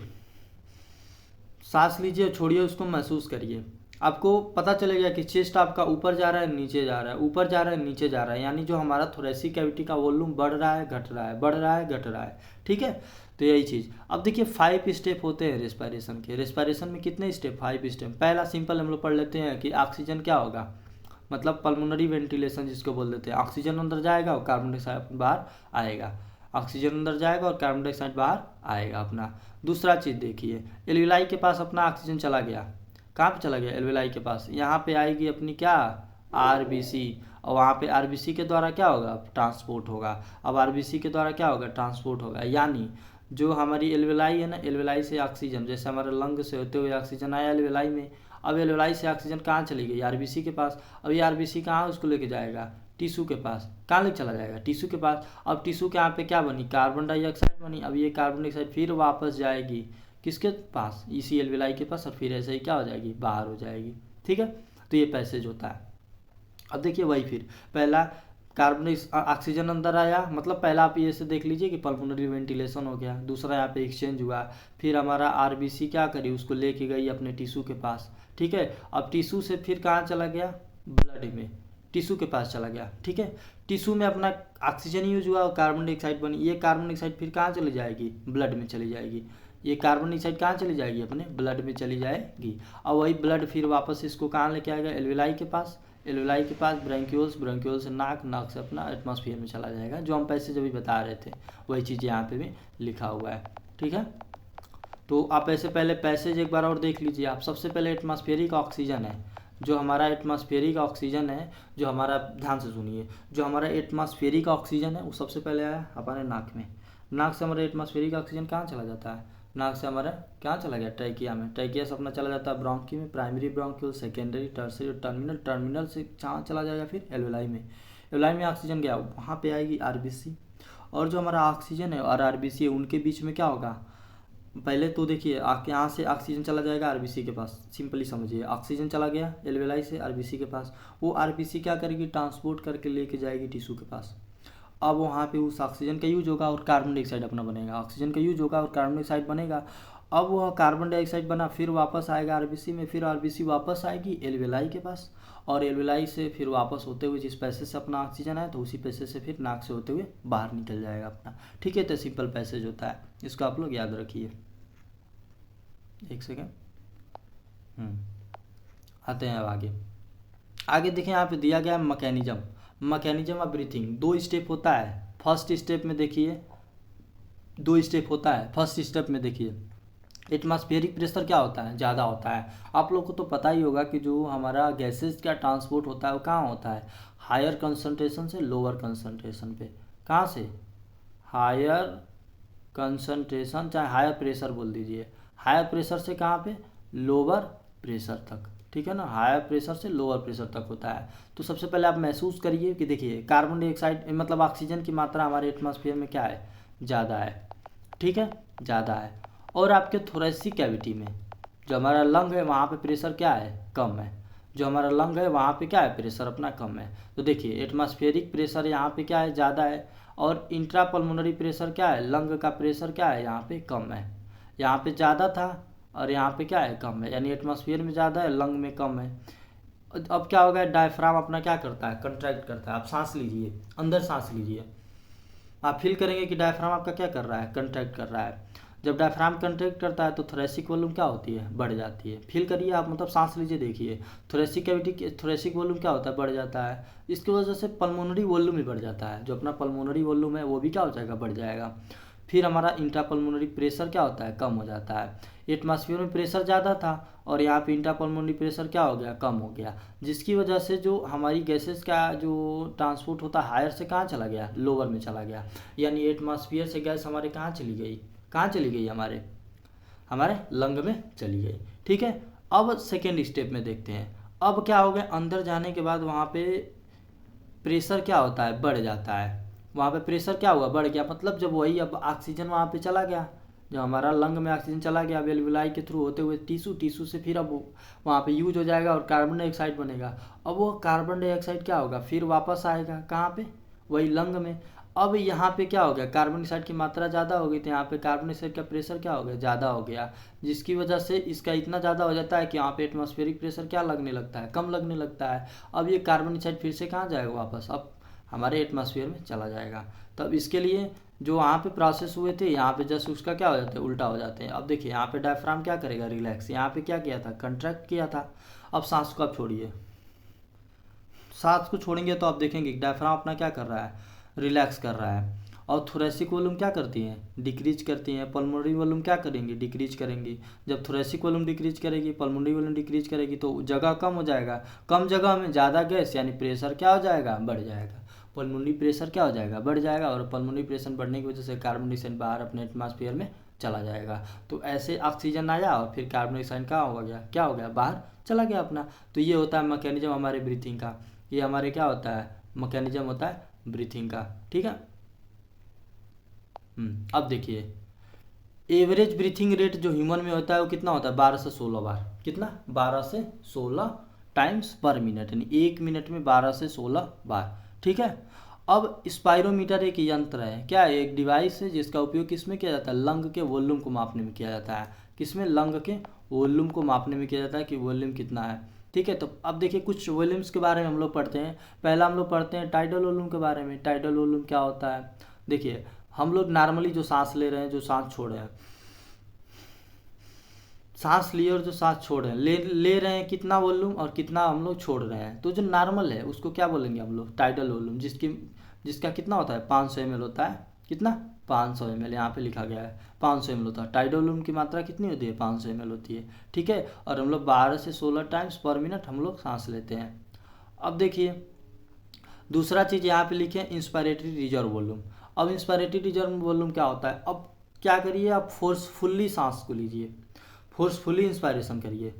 सांस लीजिए छोड़िए उसको महसूस करिए, आपको पता चलेगा कि चेस्ट आपका ऊपर जा रहा है नीचे जा रहा है, ऊपर जा रहा है नीचे जा रहा है, यानी जो हमारा थोरेसिक कैविटी का वॉल्यूम बढ़ रहा है घट रहा है, बढ़ रहा है घट रहा है, ठीक है। तो यही चीज़। अब देखिए 5 स्टेप होते हैं रेस्पिरेशन के, रेस्पिरेशन में कितने स्टेप 5 स्टेप। पहला सिंपल हम लोग पढ़ लेते हैं कि ऑक्सीजन क्या होगा, मतलब पल्मोनरी वेंटिलेशन जिसको बोल देते हैं, ऑक्सीजन अंदर जाएगा और कार्बन डाइऑक्साइड बाहर आएगा, ऑक्सीजन अंदर जाएगा और कार्बन डाइऑक्साइड बाहर आएगा अपना। दूसरा चीज़ देखिए एल्वेलाई के पास अपना ऑक्सीजन चला गया, कहाँ पे चला गया एल्वेलाई के पास, यहाँ पे आएगी अपनी क्या आरबीसी, और वहाँ पे आरबीसी के द्वारा क्या होगा ट्रांसपोर्ट होगा। अब आरबीसी के द्वारा क्या होगा ट्रांसपोर्ट होगा, यानी जो हमारी एल्वेलाई है ना, एल्वेलाई से ऑक्सीजन जैसे हमारे लंग से होते हुए ऑक्सीजन आया एल्वेलाई में, अब एल्वेलाई से ऑक्सीजन कहाँ चली गई आरबीसी के पास, अब ये आरबीसी कहाँ उसको लेके जाएगा टिश्यू के पास, कहाँ लेके चला जाएगा टिश्यू के पास। अब टिश्यू के यहाँ पे क्या बनी कार्बन डाइऑक्साइड बनी, अब ये कार्बन डाइऑक्साइड फिर वापस जाएगी किसके पास इसी एल्वेलाई के पास, और फिर ऐसे ही क्या हो जाएगी बाहर हो जाएगी, ठीक है। तो ये पैसेज होता है। अब देखिए वही फिर पहला कार्बन ऑक्सीजन अंदर आया, मतलब पहला आप ये से देख लीजिए कि पल्मोनरी वेंटिलेशन हो गया, दूसरा यहाँ पे एक्सचेंज हुआ, फिर हमारा आरबीसी क्या करी उसको लेके गई अपने टिश्यू के पास, ठीक है। अब टिश्यू से फिर कहाँ चला गया ब्लड में, टिश्यू के पास चला गया, ठीक है। टिश्यू में अपना ऑक्सीजन यूज हुआ और कार्बन डाइऑक्साइड बनी, ये कार्बन डाइऑक्साइड फिर कहाँ चली जाएगी ब्लड में चली जाएगी, ये कार्बन डाइऑक्साइड कहाँ चली जाएगी अपने ब्लड में चली जाएगी। और वही ब्लड फिर वापस इसको कहाँ लेके आएगा एल्वेलाई के पास, एल्वेलाई के पास ब्रैंक्यूल्स, ब्रैंक्यूल से नाक, नाक से अपना एटमॉस्फेयर में चला जाएगा, जो हम पैसे जब भी बता रहे थे वही चीज़ यहाँ पे भी लिखा हुआ है, ठीक है। तो आप ऐसे पहले पैसेज एक बार और देख लीजिए आप। सबसे पहले एटमॉस्फेरिक ऑक्सीजन है, जो हमारा एटमॉस्फेरिक ऑक्सीजन है, जो हमारा ध्यान से सुनिए, जो हमारा एटमॉस्फेरिक ऑक्सीजन है वो सबसे पहले आया हमारे नाक में, नाक से हमारा एटमॉस्फेरिक ऑक्सीजन कहाँ चला जाता है, नाक से हमारा कहाँ चला गया ट्रैकिया में, ट्रैकिया से अपना चला जाता है ब्रोंकी में, primary bronchiole, secondary, tertiary, terminal, terminal से कहाँ चला जाएगा फिर एल्वेलाई में, एल्वेलाई में ऑक्सीजन गया वहाँ पे आएगी आरबीसी, और जो हमारा ऑक्सीजन है और आरबीसी है उनके बीच में क्या होगा, पहले तो देखिए यहाँ से ऑक्सीजन चला जाएगा आरबीसी के पास, सिंपली समझिए ऑक्सीजन चला गया एल्वेलाई से आरबीसी के पास, वो आरबीसी क्या करेगी ट्रांसपोर्ट करके लेके जाएगी टिश्यू के पास। अब वहाँ पे उस ऑक्सीजन का यूज होगा और कार्बन डाइऑक्साइड अपना बनेगा, ऑक्सीजन का यूज होगा और कार्बन डाइऑक्साइड बनेगा। अब वह कार्बन डाइऑक्साइड बना फिर वापस आएगा आरबीसी में, फिर आरबीसी वापस आएगी एल्वेलाई के पास, और एल्वेलाई से फिर वापस होते हुए जिस पैसेज से अपना ऑक्सीजन आया तो उसी पैसेज से फिर नाक से होते हुए बाहर निकल जाएगा अपना, ठीक है। तो सिंपल पैसेज होता है, इसको आप लोग याद रखिए। एक सेकेंड आते हैं अब आगे। आगे देखें यहाँ पे दिया गया mechanism, mechanism of breathing. 2 step होता है, फर्स्ट स्टेप में देखिए 2 स्टेप होता है। फर्स्ट स्टेप में देखिए एटमॉस्फेरिक प्रेशर क्या होता है, ज़्यादा होता है। आप लोग को तो पता ही होगा कि जो हमारा गैसेज का ट्रांसपोर्ट होता है वो कहाँ होता है, हायर कंसंट्रेशन से लोअर कंसंट्रेशन पे। कहाँ से, हायर कंसंट्रेशन, चाहे हायर प्रेशर बोल दीजिए, हायर प्रेशर से कहाँ पे, लोअर प्रेशर तक, ठीक है ना। हायर प्रेशर से लोअर प्रेशर तक होता है। तो सबसे पहले आप महसूस करिए कि देखिए कार्बन डाइऑक्साइड मतलब ऑक्सीजन की मात्रा हमारे एटमॉस्फेयर में क्या है, ज़्यादा है, ठीक है, ज़्यादा है। और आपके थोरेसिक कैविटी में जो हमारा लंग है वहाँ पे प्रेशर क्या है, कम है। जो हमारा लंग है वहाँ पे क्या है, प्रेशर अपना कम है। तो देखिए एटमॉस्फेरिक प्रेशर यहाँ पे क्या है, ज़्यादा है। और इंट्रा पल्मोनरी प्रेशर क्या है, लंग का प्रेशर क्या है, यहाँ पे कम है। यहाँ पे ज़्यादा था और यहाँ पे क्या है, कम है, यानी एटमॉस्फेयर में ज़्यादा है, लंग में कम है। अब क्या होगा, डायफ्राम अपना क्या करता है, कंट्रैक्ट करता है। आप सांस लीजिए, अंदर सांस लीजिए, आप फील करेंगे कि डायफ्राम आपका क्या कर रहा है, कंट्रैक्ट कर रहा है। जब डायफ्राम कंट्रैक्ट करता है तो थोरेसिक वॉल्यूम क्या होती है, बढ़ जाती है। फील करिए आप, मतलब सांस लीजिए, देखिए थोरेसिक कैविटी, थोरेसिक वॉल्यूम क्या होता है, बढ़ जाता है। इसकी वजह से पल्मोनरी वॉल्यूम भी बढ़ जाता है, जो अपना पल्मोनरी वॉल्यूम है वो भी क्या हो जाएगा, बढ़ जाएगा। फिर हमारा इंट्रापल्मोनरी प्रेशर क्या होता है, कम हो जाता है। एटमॉस्फेयर में प्रेशर ज़्यादा था और यहाँ पे इंट्रापल्मोनरी प्रेशर क्या हो गया, कम हो गया, जिसकी वजह से जो हमारी गैसेस का जो ट्रांसपोर्ट होता है हायर से कहाँ चला गया, लोअर में चला गया। यानी एटमॉस्फेयर से गैस हमारे कहाँ चली गई, कहाँ चली गई, हमारे हमारे लंग में चली गई, ठीक है। अब सेकेंड स्टेप में देखते हैं, अब क्या हो गया, अंदर जाने के बाद वहाँ पे प्रेशर क्या होता है, बढ़ जाता है। वहाँ पे प्रेशर क्या हुआ, बढ़ गया, मतलब जब वही अब ऑक्सीजन वहाँ पे चला गया, जब हमारा लंग में ऑक्सीजन चला गया वेलवुलाई के थ्रू होते हुए टिश्यू, टिश्यू से फिर अब वहाँ पे यूज हो जाएगा और कार्बन डाइऑक्साइड बनेगा। अब वो कार्बन डाइऑक्साइड क्या होगा, फिर वापस आएगा कहाँ पे, वही लंग में। अब यहाँ पे क्या हो गया, कार्बन डाइऑक्साइड की मात्रा ज़्यादा हो गई, तो यहाँ पे कार्बन डाइऑक्साइड का प्रेशर क्या हो गया, ज़्यादा हो गया, जिसकी वजह से इसका इतना ज़्यादा हो जाता है कि यहाँ पे एटमॉस्फेरिक प्रेशर क्या लगने लगता है, कम लगने लगता है। अब ये कार्बन डाइऑक्साइड फिर से कहाँ जाएगा, वापस अब हमारे एटमॉस्फेयर में चला जाएगा। तब इसके लिए जो वहाँ पे प्रोसेस हुए थे यहाँ पे जस्ट उसका क्या हो जाता है, उल्टा हो जाते हैं। अब देखिए यहाँ पे डायफ्राम क्या करेगा, रिलैक्स, यहाँ पे क्या किया था, कंट्रैक्ट किया था। अब सांस को आप छोड़िए, सांस को छोड़ेंगे तो आप देखेंगे डायफ्राम अपना क्या कर रहा है, रिलैक्स कर रहा है। और थोरेसिक वॉल्यूम क्या करती हैं, डिक्रीज करती हैं। पल्मोनरी वॉल्यूम क्या करेंगे, डिक्रीज करेंगी। जब थोरेसिक वॉल्यूम डिक्रीज करेगी, पल्मोनरी वॉल्यूम डिक्रीज करेगी, तो जगह कम हो जाएगा, कम जगह में ज़्यादा गैस, यानी प्रेशर क्या हो जाएगा, बढ़ जाएगा। पल्मोनरी प्रेशर क्या हो जाएगा, बढ़ जाएगा। और पल्मोनरी प्रेशर बढ़ने की वजह से कार्बन डाइऑक्साइड बाहर अपने एटमॉस्फेयर में चला जाएगा। तो ऐसे ऑक्सीजन आया और फिर कार्बन डाइऑक्साइड कहाँ हो गया, क्या हो गया, बाहर चला गया अपना। तो ये होता है मैकेनिज्म हमारे ब्रीथिंग का, ये हमारे क्या होता है, मैकेनिज्म होता है ब्रीथिंग का, ठीक है। अब देखिए एवरेज ब्रीथिंग रेट जो ह्यूमन में होता है वो कितना होता है, 12 से 16 बार। कितना, 12 से 16 टाइम्स पर मिनट, यानी 1 मिनट में 12 से 16 बार, ठीक है। अब स्पायरोमीटर एक यंत्र है, क्या है, एक डिवाइस है जिसका उपयोग किसमें किया जाता है, लंग के वॉल्यूम को मापने में किया जाता है। किसमें, लंग के वॉल्यूम को मापने में किया जाता है कि वॉल्यूम कितना है, ठीक है। तो अब देखिए कुछ वॉल्यूम्स के बारे में हम लोग पढ़ते हैं। पहला हम लोग पढ़ते हैं टाइडल वॉल्यूम के बारे में। टाइडल वॉल्यूम क्या होता है, देखिए हम लोग नॉर्मली जो सांस ले रहे हैं, जो सांस छोड़ रहे हैं, सांस लिए और जो सांस छोड़ रहे हैं, ले रहे हैं कितना वॉल्यूम और कितना हम लोग छोड़ रहे हैं, तो जो नॉर्मल है उसको क्या बोलेंगे हम लोग, टाइडल वॉल्यूम, जिसका कितना होता है, 500 ml होता है। कितना, 500 ml, यहाँ पे लिखा गया है 500 ml होता है। टाइडल वॉल्यूम की मात्रा कितनी होती है, 500 ml होती है, ठीक है। और हम लोग 12 से 16 टाइम्स पर मिनट हम लोग सांस लेते हैं। अब देखिए दूसरा चीज़ यहाँ पे लिखे इंस्पायरेटरी रिजर्व वॉल्यूम। अब इंस्पायरेटरी रिजर्व वॉल्यूम क्या होता है, अब क्या करिए आप फोर्सफुल्ली सांस को लीजिए, फोर्सफुली इंस्पायरेशन करिए।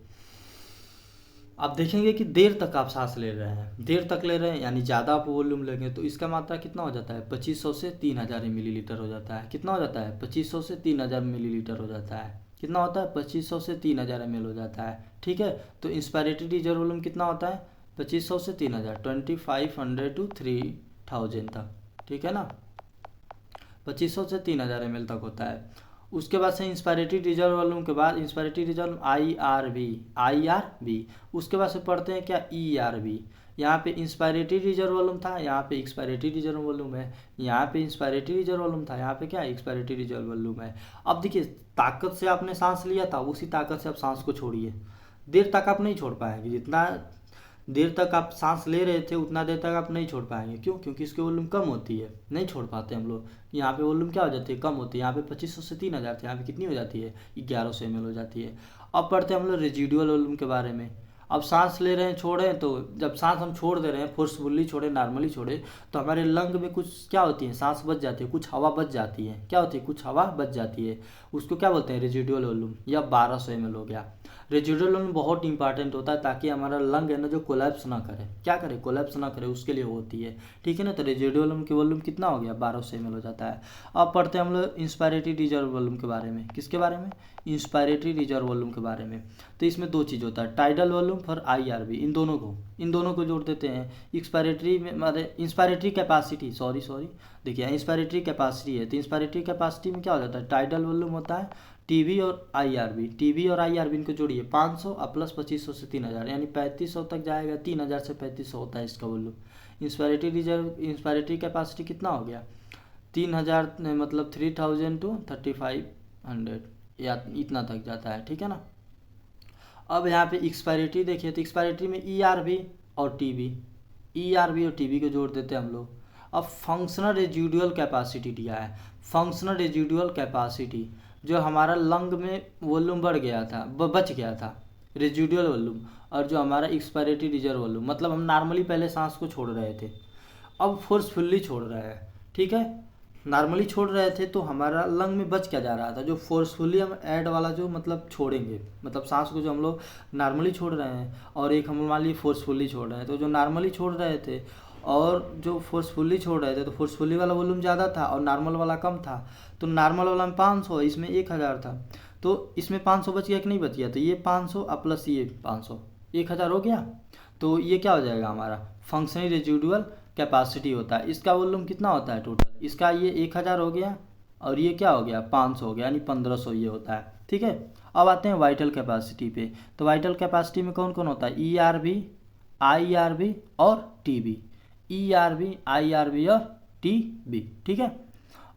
आप देखेंगे कि देर तक आप सांस ले रहे हैं, देर तक ले रहे हैं, यानी ज़्यादा आप वॉल्यूम लेंगे तो इसका मात्रा कितना हो जाता है, 2500 से 3000 मिलीलीटर हो जाता है। कितना हो जाता है, 2500 से 3000 मिलीलीटर हो जाता है। कितना होता है, 2500 से 3000 ml हो जाता है, ठीक है। तो इंस्पायरेटरी रिजर्व वॉल्यूम कितना होता है, 2500 से 3000, 2500 टू 3000 तक, ठीक है ना, 2500 से 3000 ml तक होता है। उसके बाद से इंस्पायरेटरी रिजर्व वॉल्यूम के बाद inspiratory reserve I R V, उसके बाद से पढ़ते हैं क्या, ERV। यहाँ पे इंस्पायरेटरी रिजर्व वॉल्यूम था, यहाँ पे एक्सपायरेटरी रिजर्व वॉल्यूम है। यहाँ पे इंस्पायरेटरी रिजर्व वॉल्यूम था, यहाँ पे क्या एक्सपायरेटरी रिजर्व वॉल्यूम है। अब देखिए ताकत से आपने सांस लिया था, उसी ताकत से आप सांस को छोड़िए। देर तक आप नहीं छोड़ पाएंगे, जितना देर तक आप सांस ले रहे थे उतना देर तक आप नहीं छोड़ पाएंगे। क्यों? क्योंकि इसकी वॉल्यूम कम होती है, नहीं छोड़ पाते हम लोग। यहाँ पे वॉल्यूम क्या हो जाती है? कम होती है। यहाँ पे 2500 से 3000 थे, यहाँ पे कितनी हो जाती है? 1100 ml हो जाती है। अब पढ़ते हैं हम लोग रेजिडुअल वॉल्यूम के बारे में। अब सांस ले रहे हैं, छोड़ रहे हैं, तो जब सांस हम छोड़ दे रहे हैं, फोर्सफुली छोड़े, नॉर्मली छोड़े, तो हमारे लंग में कुछ क्या होती है? सांस बच जाती है, कुछ हवा बच जाती है। क्या होती है? कुछ हवा बच जाती है। उसको क्या बोलते हैं? Residual volume. या 1200 ml हो गया। रेजिडुअल वॉल्यूम बहुत इंपॉर्टेंट होता है ताकि हमारा लंग है ना जो कोलैप्स ना करे। क्या करे? कोलैप्स ना करे, उसके लिए होती है। ठीक है ना। तो रेजिडुअल वॉल्यूम की वॉल्यूम कितना हो गया? 1200 ml हो जाता है। अब पढ़ते हैं हम लोग इंस्पायरेटरी रिजर्व वॉल्यूम के बारे में। किसके बारे में? इंस्पायरेटरी रिजर्व वॉल्यूम के बारे में। तो इसमें दो चीज़ होता है, टाइडल वॉल्यूम और IRV। इन दोनों को जोड़ देते हैं। एक्सपायरेटरी में मतलब इंस्पायरेटरी कैपेसिटी, सॉरी देखिए इंस्पायरेटरी कैपेसिटी है, तो इंस्पायरेटरी कैपेसिटी में क्या हो जाता है? टाइडल वॉल्यूम होता है, टीवी और IRV इनको जोड़िए, 500 प्लस 2500 से 3000, यानी 3500 तक जाएगा। 3000 से 3500 होता है इसका वॉल्यूम। इंस्पायरेटरी कैपेसिटी कितना हो गया? 3000 मतलब 3000 टू 3500 या इतना तक जाता है। ठीक है ना। अब यहाँ पे एक्सपायरेटरी देखिए, तो एक्सपायरेटरी में ERV और TB को जोड़ देते हैं हम लोग। अब फंक्शनल रेजिडुअल कैपेसिटी दिया है। फंक्शनल रेजिडुअल कैपेसिटी जो हमारा लंग में वॉल्यूम बढ़ गया था, बच गया था, रेजिडुअल वॉल्यूम, और जो हमारा एक्सपायरेटरी रिजर्व वॉल्यूम, मतलब हम नॉर्मली पहले सांस को छोड़ रहे थे, अब फोर्सफुल्ली छोड़ रहे हैं। ठीक है। नॉर्मली छोड़ रहे थे तो हमारा लंग में बच क्या जा रहा था? जो फोर्सफुली हम ऐड वाला जो मतलब छोड़ेंगे, मतलब सांस को जो हम लोग नॉर्मली छोड़ रहे हैं और एक हम मान लीजिए फोर्सफुली छोड़ रहे हैं, तो जो नॉर्मली छोड़ रहे थे और जो फोर्सफुली छोड़ रहे थे, तो फोर्सफुली वाला वॉल्यूम ज़्यादा था और नॉर्मल वाला कम था। तो नॉर्मल वाला में 500, इसमें 1000 था, तो इसमें 500 बच गया कि नहीं बच गया? तो ये 500 प्लस ये 500, 1000 हो गया। तो ये क्या हो जाएगा? हमारा फंक्शनल रेजिडुअल कैपेसिटी होता है। इसका वॉल्यूम कितना होता है टोटल? इसका ये 1000 हो गया और ये क्या हो गया? 500 हो गया, यानी 1500 ये होता है। ठीक है। अब आते हैं वाइटल कैपेसिटी पे। तो वाइटल कैपेसिटी में कौन कौन होता है? ERV, IRV और TB। ERV, IRV और TB। ठीक है।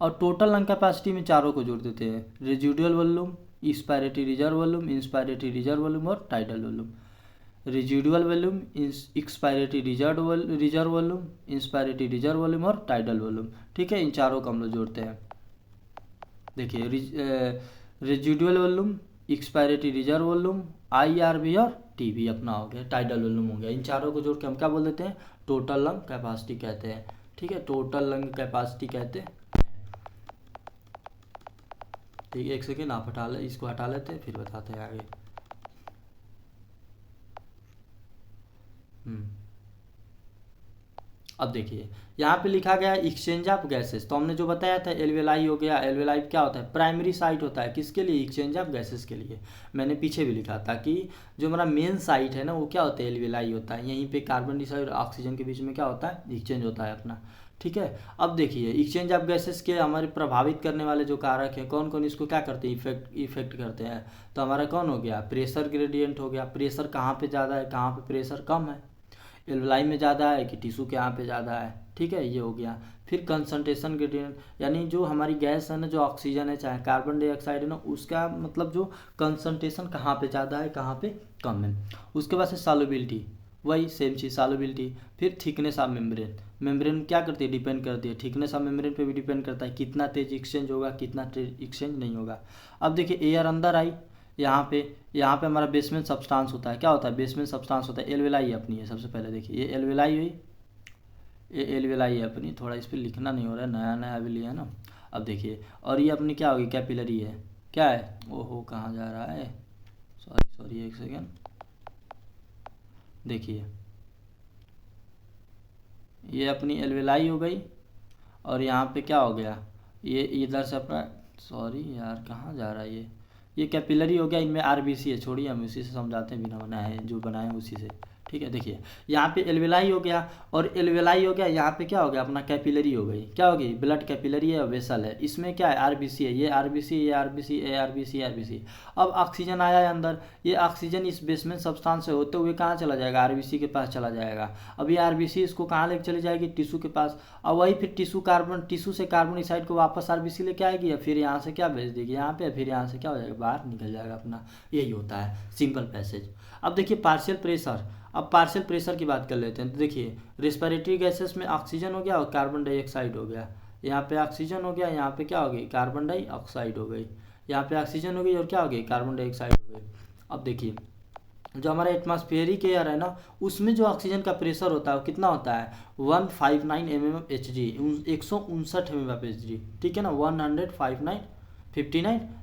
और टोटल लंग कैपेसिटी में चारों को जोड़ देते हैं, residual volume, expiratory reserve volume, inspiratory reserve volume और tidal volume. Residual volume, expiratory reserve volume, inspiratory reserve volume और टाइडल वॉल्यूम। ठीक है। इन चारों को हम लोग जोड़ते हैं। देखिए residual volume, expiratory reserve volume, IRV और TB अपना हो गया, टाइडल वॉल्यूम हो गया। इन चारों को जोड़ के हम क्या बोल देते हैं? टोटल लंग कैपेसिटी कहते हैं। ठीक है। टोटल लंग कैपेसिटी कहते हैं। ठीक है, एक सेकेंड आप इसको हटा लेते हैं, फिर बताते हैं आगे। अब देखिए यहाँ पे लिखा गया है एक्सचेंज ऑफ गैसेस। तो हमने जो बताया था एल्वेलाई हो गया। एल्वेलाई क्या होता है? प्राइमरी साइट होता है। किसके लिए? एक्सचेंज ऑफ गैसेस के लिए। मैंने पीछे भी लिखा था कि जो हमारा मेन साइट है ना वो क्या होता है? एल्वेलाई होता है। यहीं पे कार्बन डाइऑक्साइड और ऑक्सीजन के बीच में क्या होता है? एक्सचेंज होता है अपना। ठीक है। अब देखिए एक्सचेंज ऑफ गैसेस के हमारे प्रभावित करने वाले जो कारक हैं कौन कौन, इसको क्या करते हैं? इफेक्ट करते हैं। तो हमारा कौन हो गया? प्रेशर ग्रेडियंट हो गया। प्रेशर कहाँ पे ज़्यादा है, कहाँ पे प्रेशर कम है? एल्वेलाई में ज़्यादा है कि टिश्यू के यहाँ पे ज़्यादा है? ठीक है, ये हो गया। फिर कंसंट्रेशन ग्रेडियंट, यानी जो हमारी गैस है ना, जो ऑक्सीजन है चाहे कार्बन डाइऑक्साइड है ना, उसका मतलब जो कंसंट्रेशन कहाँ पे ज़्यादा है कहाँ पे कम है। उसके बाद से सॉल्युबिलिटी, वही सेम चीज़ सॉल्युबिलिटी। फिर थिकनेस ऑफ मेम्ब्रेन क्या करती है? डिपेंड करती है। थिकनेस ऑफ मेम्ब्रेन पे भी डिपेंड करता है कितना तेज एक्सचेंज होगा, कितना तेज एक्सचेंज नहीं होगा। अब देखिए एयर अंदर आई, यहाँ पे हमारा बेसमेंट सब्सटेंस होता है। क्या होता है? बेसमेंट सब्सटेंस होता है। एल्वेलाई अपनी है। सबसे पहले देखिए ये एल्वेलाई हुई, ये एल्वेलाई है अपनी। थोड़ा इस पर लिखना नहीं हो रहा है, नया अभी लिया है ना। अब देखिए, और ये अपनी क्या होगी? कैपिलरी है। क्या है? ओहो कहाँ जा रहा है, सॉरी एक सेकेंड। देखिए ये अपनी एल्वेलाई हो गई और यहाँ पे क्या हो गया? ये इधर से अपना, सॉरी यार कहाँ जा रहा है ये कैपिलरी हो गया। इनमें RBC है, छोड़िए हम उसी से समझाते हैं, बिना बनाए जो बनाए उसी से। ठीक है। देखिए यहाँ पे एल्वेलाई हो गया और एल्वेलाई हो गया, यहाँ पे क्या हो गया? अपना कैपिलरी हो गई। क्या हो गई? ब्लड कैपिलरी है, वेसल है। इसमें क्या है? RBC है। ये RBC, ये RBC, ये RBC। अब ऑक्सीजन आया है अंदर, ये ऑक्सीजन इस बेसमेंट सब्सटेंस से होते हुए कहाँ चला जाएगा? RBC के पास चला जाएगा। अब ये RBC इसको कहाँ लेके चली जाएगी? टिश्यू के पास। और वही फिर टिश्यू से कार्बन डाइऑक्साइड को वापस RBC लेके आएगी, या फिर यहाँ से क्या भेज देगी? यहाँ पे, फिर यहाँ से क्या हो जाएगा? बाहर निकल जाएगा अपना। यही होता है सिंपल पैसेज। अब देखिए पार्शियल प्रेशर। अब पार्शियल प्रेशर की बात कर लेते हैं। तो देखिए रिस्पिरेटरी गैसेस में ऑक्सीजन हो गया और कार्बन डाइऑक्साइड हो गया, यहाँ पे ऑक्सीजन हो गया, यहाँ पे क्या हो गई कार्बन डाइऑक्साइड हो गई, यहाँ पे ऑक्सीजन हो गई और क्या हो गई कार्बन डाइऑक्साइड हो गई। अब देखिए जो हमारा एटमॉस्फेरिक एयर है ना, उसमें जो ऑक्सीजन का प्रेशर होता है वो कितना होता है 159 mmHg, 159 mmHg, ठीक है ना, 59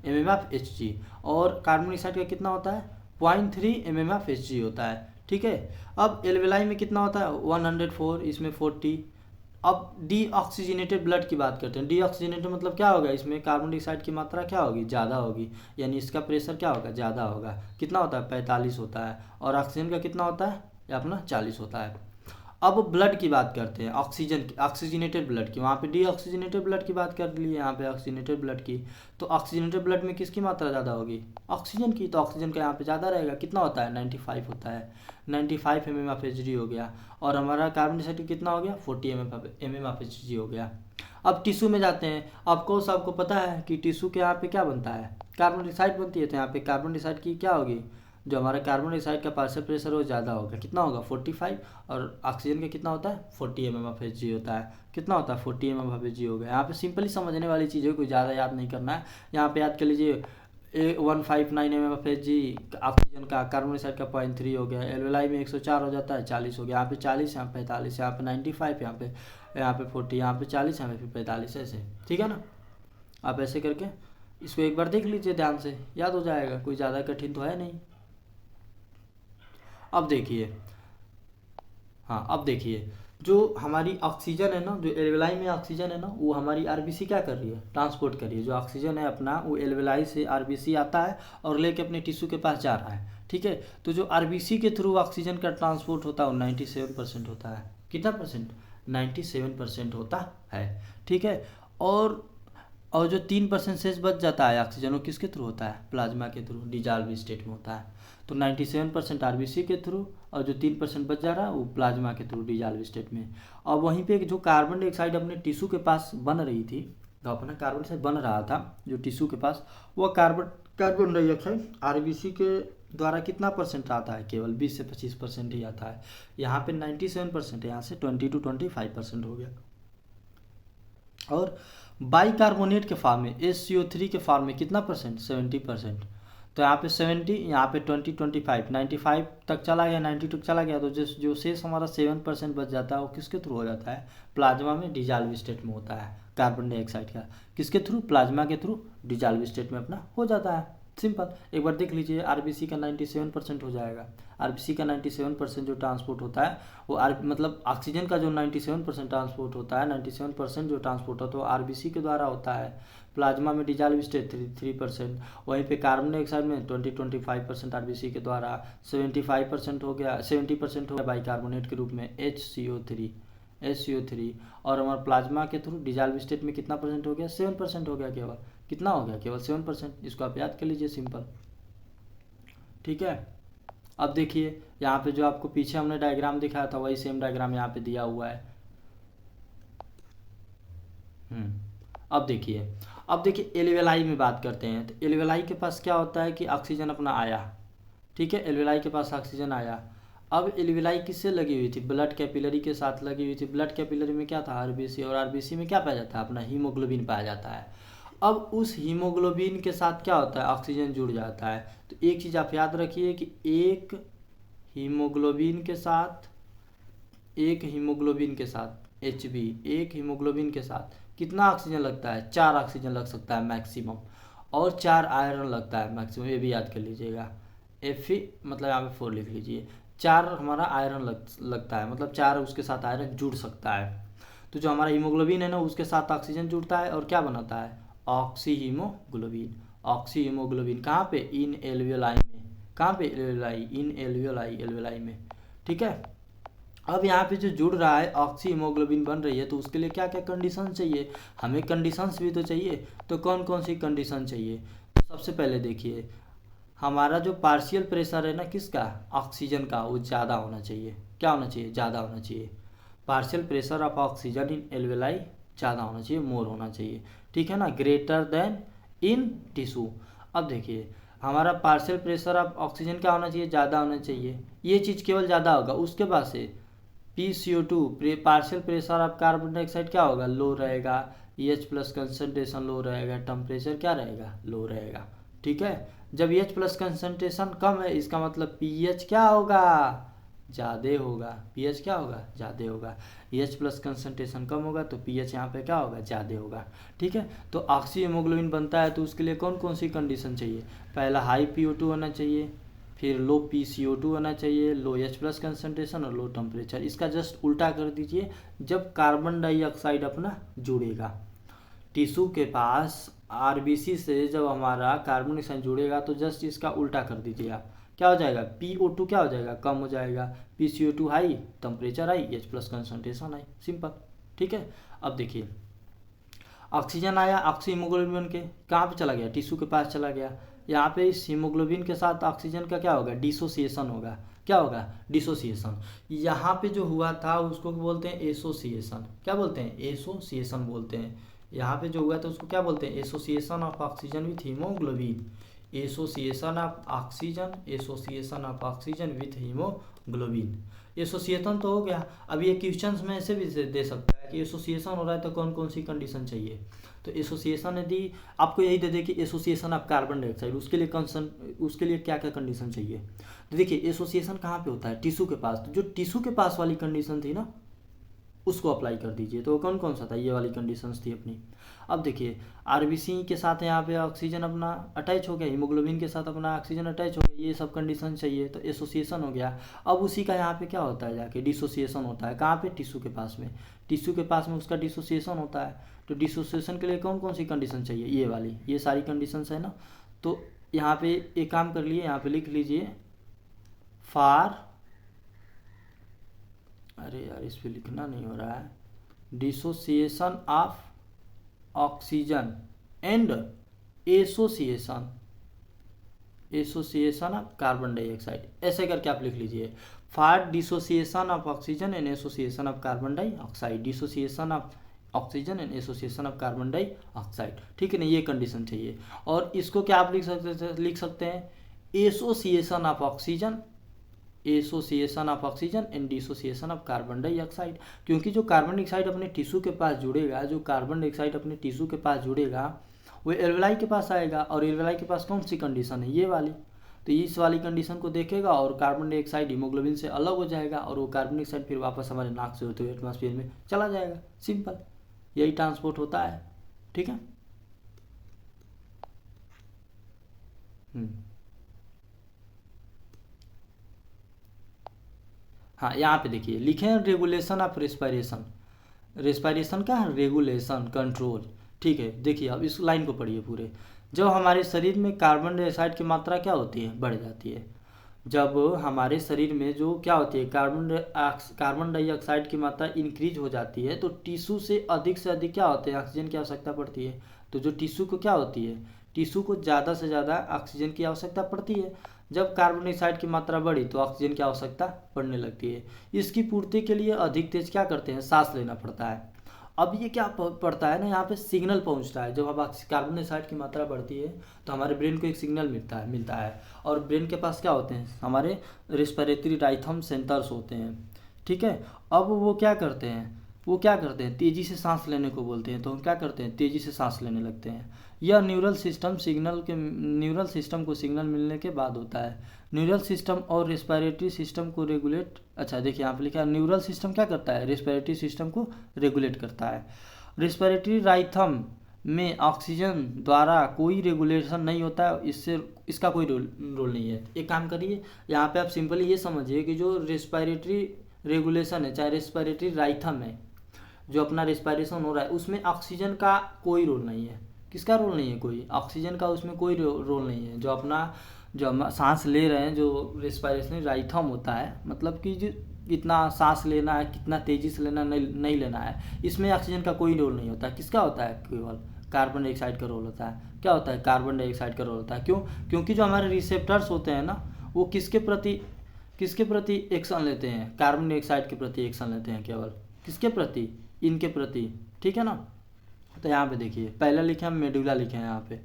mmHg। और कार्बन डाइऑक्साइड का कितना होता है 0.3 mmHg होता है, ठीक है। अब एल्वेलाई में कितना होता है 104, इसमें 40। अब डीऑक्सीजनेटेड ब्लड की बात करते हैं। डीऑक्सीजनेटेड मतलब क्या होगा, इसमें कार्बन डाइऑक्साइड की मात्रा क्या होगी ज़्यादा होगी, यानी इसका प्रेशर क्या होगा ज़्यादा होगा। कितना होता है 45 होता है, और ऑक्सीजन का कितना होता है ये अपना 40 होता है। अब ब्लड की बात करते हैं, ऑक्सीजन ऑक्सीजनेटेड ब्लड की, वहाँ पे डीऑक्सीजनेटेड ब्लड की बात कर ली, यहाँ पे ऑक्सीजनेटेड ब्लड की। तो ऑक्सीजनेटेड ब्लड में किसकी मात्रा ज़्यादा होगी ऑक्सीजन की, तो ऑक्सीजन का यहाँ पे ज़्यादा रहेगा, कितना होता है 95 होता है, 95 mmHg हो गया। और हमारा कार्बन डाइऑक्साइड कितना हो गया 40 mmHg हो गया। अब टिश्यू में जाते हैं। ऑफकोर्स आपको पता है कि टिश्यू के यहाँ पे क्या बनता है कार्बन डाइऑक्साइड बनती है, तो यहाँ पे कार्बन डाइऑक्साइड की क्या होगी, जो हमारा कार्बन डाइऑक्साइड का पार्शियल प्रेशर वो ज़्यादा होगा, कितना होगा 45, और ऑक्सीजन का कितना होता है 40 mmHg होता है, कितना होता है 40 mmHg हो गया। यहाँ पे सिंपली समझने वाली चीज़ें कोई ज़्यादा याद नहीं करना है। यहाँ पे याद कर लीजिए 159 mmHg ऑक्सीजन का, कार्बन डाइऑक्साइड का 0.3 हो गया, एल्वेलाई में 104 हो जाता है 40 हो गया, यहाँ पे 40, यहाँ पे 45, यहाँ पे 95, यहाँ पे 40, यहाँ पे 40, यहाँ पे 45, ऐसे, ठीक है ना। आप ऐसे करके इसको एक बार देख लीजिए ध्यान से, याद हो जाएगा, कोई ज़्यादा कठिन तो है नहीं। अब देखिए हाँ, अब देखिए जो हमारी ऑक्सीजन है ना, जो एल्वेलाई में ऑक्सीजन है ना, वो हमारी आरबीसी क्या कर रही है ट्रांसपोर्ट कर रही है। जो ऑक्सीजन है अपना वो एल्वेलाई से आरबीसी आता है और लेके अपने टिश्यू के पास जा रहा है, ठीक है। तो जो आरबीसी के थ्रू ऑक्सीजन का ट्रांसपोर्ट होता है वो 97% होता है। कितना परसेंट 97% होता है, ठीक है। और जो 3% शेष बच जाता है ऑक्सीजन, वो किसके थ्रू होता है प्लाज्मा के थ्रू, डिजॉल्व स्टेट में होता है। तो 97% आरबीसी के थ्रू और जो 3% बच जा रहा है वो प्लाज्मा के थ्रू डिजॉल्व स्टेट में। और वहीं पे जो कार्बन डाइऑक्साइड अपने टिश्यू के पास बन रही थी, तो अपना कार्बन डाइऑक्साइड बन रहा था जो टिश्यू के पास, वह कार्बन डाइऑक्साइड आरबीसी के द्वारा कितना परसेंट आता है, केवल 20 से 25% ही आता है। यहाँ पे 97% है, यहाँ से 20 to 25% हो गया। और बाइकार्बोनेट के फॉर्म में HCO3 के फॉर्म में कितना परसेंट 70%। तो यहाँ पे 70, यहाँ पे 20, 25, 95 तक चला गया, 90 तक चला गया, तो जो शेष हमारा 7% बच जाता है वो किसके थ्रू हो जाता है प्लाज्मा में डिजॉल्व स्टेट में होता है। कार्बन डाइऑक्साइड का किसके थ्रू प्लाज्मा के थ्रू डिजॉल्व स्टेट में अपना हो जाता है। सिंपल, एक बार देख लीजिए आरबीसी का 97% हो जाएगा। आरबीसी का 97% जो ट्रांसपोर्ट होता है वो मतलब ऑक्सीजन का जो 97% ट्रांसपोर्ट होता है, 97% जो ट्रांसपोर्ट होता है तो आरबीसी के द्वारा होता है। प्लाज्मा में डिजॉल्व स्टेट 3%, वहीं पे कार्बन डाइऑक्साइड में 25% आरबीसी के द्वारा, 75% हो गया, 70% हो गया बाइकार्बोनेट के रूप में HCO3। और हमारा प्लाज्मा के थ्रू डिजॉल्व स्टेट में कितना परसेंट हो गया 7% हो गया, केवल कितना हो गया केवल 7%। इसको आप याद कर लीजिए सिंपल, ठीक है। अब देखिए यहाँ पे जो आपको पीछे हमने डायग्राम दिखाया था वही सेम डायग्राम यहाँ पे दिया हुआ है। अब देखिए एल्वेलाई में बात करते हैं। तो एल्वेलाई के पास क्या होता है कि ऑक्सीजन अपना आया, ठीक है, एल्वेलाई के पास ऑक्सीजन आया। अब एल्वेलाई किससे लगी हुई थी ब्लड कैपिलरी के साथ लगी हुई थी। ब्लड कैपिलरी में क्या था आरबीसी, और आरबीसी में क्या पाया जाता है अपना हीमोग्लोबिन पाया जाता है। अब उस हीमोग्लोबिन के साथ क्या होता है ऑक्सीजन जुड़ जाता है। तो एक चीज़ आप याद रखिए कि एक हीमोग्लोबिन के साथ HB, एक हीमोग्लोबिन के साथ कितना ऑक्सीजन लगता है 4 ऑक्सीजन लग सकता है मैक्सिमम, और 4 आयरन लगता है मैक्सिमम, ये भी याद कर लीजिएगा। Fe मतलब यहाँ पे 4 लिख लीजिए, 4 हमारा आयरन लगता है, मतलब 4 उसके साथ आयरन जुड़ सकता है। तो जो हमारा हीमोग्लोबिन है ना उसके साथ ऑक्सीजन जुड़ता है और क्या बनाता है ऑक्सी हीमोग्लोबिन। कहाँ पे इन एल्वेलाई में, कहाँ पे इन एल्वेलाई में, ठीक है। अब यहाँ पे जो जुड़ रहा है ऑक्सी हीमोग्लोबिन बन रही है, तो उसके लिए क्या क्या कंडीशन चाहिए, हमें कंडीशंस भी तो चाहिए। तो कौन कौन सी कंडीशन चाहिए, तो सबसे पहले देखिए हमारा जो पार्शियल प्रेशर है ना किसका ऑक्सीजन का, वो ज़्यादा होना चाहिए। क्या होना चाहिए ज़्यादा होना चाहिए, partial pressure of oxygen in alveoli ज़्यादा होना चाहिए, मोर होना चाहिए, ठीक है ना, ग्रेटर देन इन टिश्यू। अब देखिए हमारा पार्शियल प्रेशर ऑफ ऑक्सीजन क्या होना चाहिए, ज़्यादा होना चाहिए। ये चीज़ केवल ज़्यादा होगा, उसके बाद से PCO2 partial pressure of carbon dioxide क्या होगा, लो रहेगा। EH प्लस कंसनट्रेशन लो रहेगा, टेम्परेचर क्या रहेगा, लो रहेगा। ठीक है, जब EH प्लस कंसनट्रेशन कम है इसका मतलब pH क्या होगा, ज़्यादा होगा। pH क्या होगा, ज़्यादा होगा। EH प्लस कंसनट्रेशन कम होगा तो pH यहाँ पे क्या होगा, ज़्यादा होगा। ठीक है, तो ऑक्सी हीमोग्लोबिन बनता है तो उसके लिए कौन कौन सी कंडीशन चाहिए, पहला हाई PO2 होना चाहिए, फिर लो PCO2 होना चाहिए, लो H प्लस कंसनट्रेशन और लो टेम्परेचर। इसका जस्ट उल्टा कर दीजिए, जब कार्बन डाइऑक्साइड अपना जुड़ेगा टिश्यू के पास RBC से, जब हमारा कार्बन डाइऑक्साइड जुड़ेगा तो जस्ट इसका उल्टा कर दीजिए आप, क्या हो जाएगा, PO2 क्या हो जाएगा, कम हो जाएगा, PCO2 high, temperature high, H plus concentration high, simple. ठीक है, अब देखिए ऑक्सीजन आया, ऑक्सी हीमोग्लोबिन के कहाँ पे चला गया, टिश्यू के पास चला गया। यहाँ पे इस हीमोग्लोबिन के साथ ऑक्सीजन का क्या होगा, डिसोसिएशन होगा। क्या होगा, डिसोसिएशन। यहाँ पे जो हुआ था उसको बोलते हैं एसोसिएशन। क्या बोलते हैं, एसोसिएशन बोलते हैं। यहाँ पे जो हुआ था उसको क्या बोलते हैं, association of oxygen with haemoglobin. Association of oxygen, association of oxygen with haemoglobin. Association तो हो गया। अब ये क्वेश्चंस में ऐसे भी दे सकता है कि एसोसिएशन हो रहा है तो कौन कौन सी कंडीशन चाहिए। तो एसोसिएशन यदि आपको यही दे दे कि एसोसिएशन ऑफ कार्बन डाइऑक्साइड, उसके लिए क्या क्या कंडीशन चाहिए। तो देखिए एसोसिएशन कहाँ पे होता है, टिश्यू के पास। तो जो टिश्यू के पास वाली कंडीशन थी ना उसको अप्लाई कर दीजिए। तो कौन कौन सा था, ये वाली कंडीशंस थी अपनी। अब देखिए RBC के साथ यहाँ पे ऑक्सीजन अपना अटैच हो गया, हीमोग्लोबिन के साथ अपना ऑक्सीजन अटैच हो गया, ये सब कंडीशन चाहिए तो एसोसिएशन हो गया। अब उसी का यहाँ पे क्या होता है, जाके डिसोसिएशन होता है। कहाँ पे, टिश्यू के पास में। टिश्यू के पास में उसका डिसोसिएशन होता है। तो डिसोसिएशन के लिए कौन कौन सी कंडीशन चाहिए, ये वाली, ये सारी कंडीशंस है ना। तो यहाँ पे एक काम कर लिए, यहाँ पे लिख लीजिए फॉर, अरे यार इस पे लिखना नहीं हो रहा है, dissociation of oxygen and association of carbon dioxide, ऐसे करके आप लिख लीजिए for dissociation of oxygen and association of carbon dioxide, dissociation of oxygen and association of carbon dioxide. ठीक है ना, ये कंडीशन चाहिए। और इसको क्या आप लिख सकते हैं association of oxygen, association of oxygen and dissociation of carbon dioxide. क्योंकि जो कार्बन डाइऑक्साइड अपने टिश्यू के पास जुड़ेगा, जो कार्बन डाइऑक्साइड अपने टिश्यू के पास जुड़ेगा वो एल्वेलाई के पास आएगा, और एल्वेलाई के पास कौन सी कंडीशन है, ये वाली। तो इस वाली कंडीशन को देखेगा और कार्बन डाइऑक्साइड हीमोग्लोबिन से अलग हो जाएगा, और वो कार्बन डाइऑक्साइड फिर वापस हमारे नाक से होते हुए एटमॉस्फेयर में चला जाएगा। सिंपल, यही ट्रांसपोर्ट होता है। ठीक है। हाँ, यहाँ पे देखिए लिखे हैं रेगुलेशन ऑफ रेस्पिरेशन। रेस्पिरेशन का रेगुलेशन, कंट्रोल। ठीक है, देखिए अब इस लाइन को पढ़िए पूरे। जब हमारे शरीर में कार्बन डाइऑक्साइड की मात्रा क्या होती है, बढ़ जाती है। जब हमारे शरीर में जो क्या होती है, कार्बन डाइऑक्साइड की मात्रा इंक्रीज हो जाती है तो टिश्यू से अधिक क्या होते हैं, ऑक्सीजन की आवश्यकता पड़ती है। तो जो टिश्यू को क्या होती है, टिश्यू को ज़्यादा से ज़्यादा ऑक्सीजन की आवश्यकता पड़ती है। जब कार्बन डाइऑक्साइड की मात्रा बढ़ी तो ऑक्सीजन की आवश्यकता बढ़ने लगती है। इसकी पूर्ति के लिए अधिक तेज क्या करते हैं, सांस लेना पड़ता है। अब ये क्या पड़ता है ना, यहाँ पे सिग्नल पहुँचता है। जब अब कार्बन डाइऑक्साइड की मात्रा बढ़ती है तो हमारे ब्रेन को एक सिग्नल मिलता है। और ब्रेन के पास क्या होते हैं, हमारे रेस्पिरेटरी राइथम सेंटर्स होते हैं। ठीक है, अब वो क्या करते हैं, तेज़ी से सांस लेने को बोलते हैं। तो हम क्या करते हैं, तेज़ी से सांस लेने लगते हैं। यह न्यूरल सिस्टम को सिग्नल मिलने के बाद होता है। न्यूरल सिस्टम और रेस्पिरेटरी सिस्टम को रेगुलेट, अच्छा देखिए यहाँ पे लिखा है न्यूरल सिस्टम क्या करता है, रेस्पिरेटरी सिस्टम को रेगुलेट करता है। रेस्पिरेटरी राइथम में ऑक्सीजन द्वारा कोई रेगुलेशन नहीं होता है, इसका कोई रोल नहीं है। एक काम करिए, यहाँ पे आप सिंपली ये समझिए कि जो रेस्पिरेटरी रेगुलेशन है, चाहे रेस्पिरेटरी राइथम है, जो अपना रेस्पिरेशन हो रहा है उसमें ऑक्सीजन का कोई रोल नहीं है। किसका रोल नहीं है, कोई ऑक्सीजन का उसमें कोई रोल नहीं है। जो हम सांस ले रहे हैं, जो रेस्पिरेशन राइथम होता है, मतलब कि जो कितना सांस लेना है, कितना तेज़ी से लेना नहीं लेना है, इसमें ऑक्सीजन का कोई रोल नहीं होता। किसका होता है, केवल कार्बन डाइऑक्साइड का रोल होता है। क्या होता है, कार्बन डाइऑक्साइड का रोल होता है। क्यों, क्योंकि जो हमारे रिसेप्टर्स होते हैं ना, वो किसके प्रति एक्शन लेते हैं, कार्बन डाइऑक्साइड के प्रति एक्शन लेते हैं। केवल किसके प्रति, इनके प्रति। ठीक है ना। तो यहाँ पे देखिए पहला लिखे हम मेडुला लिखे हैं। यहाँ पे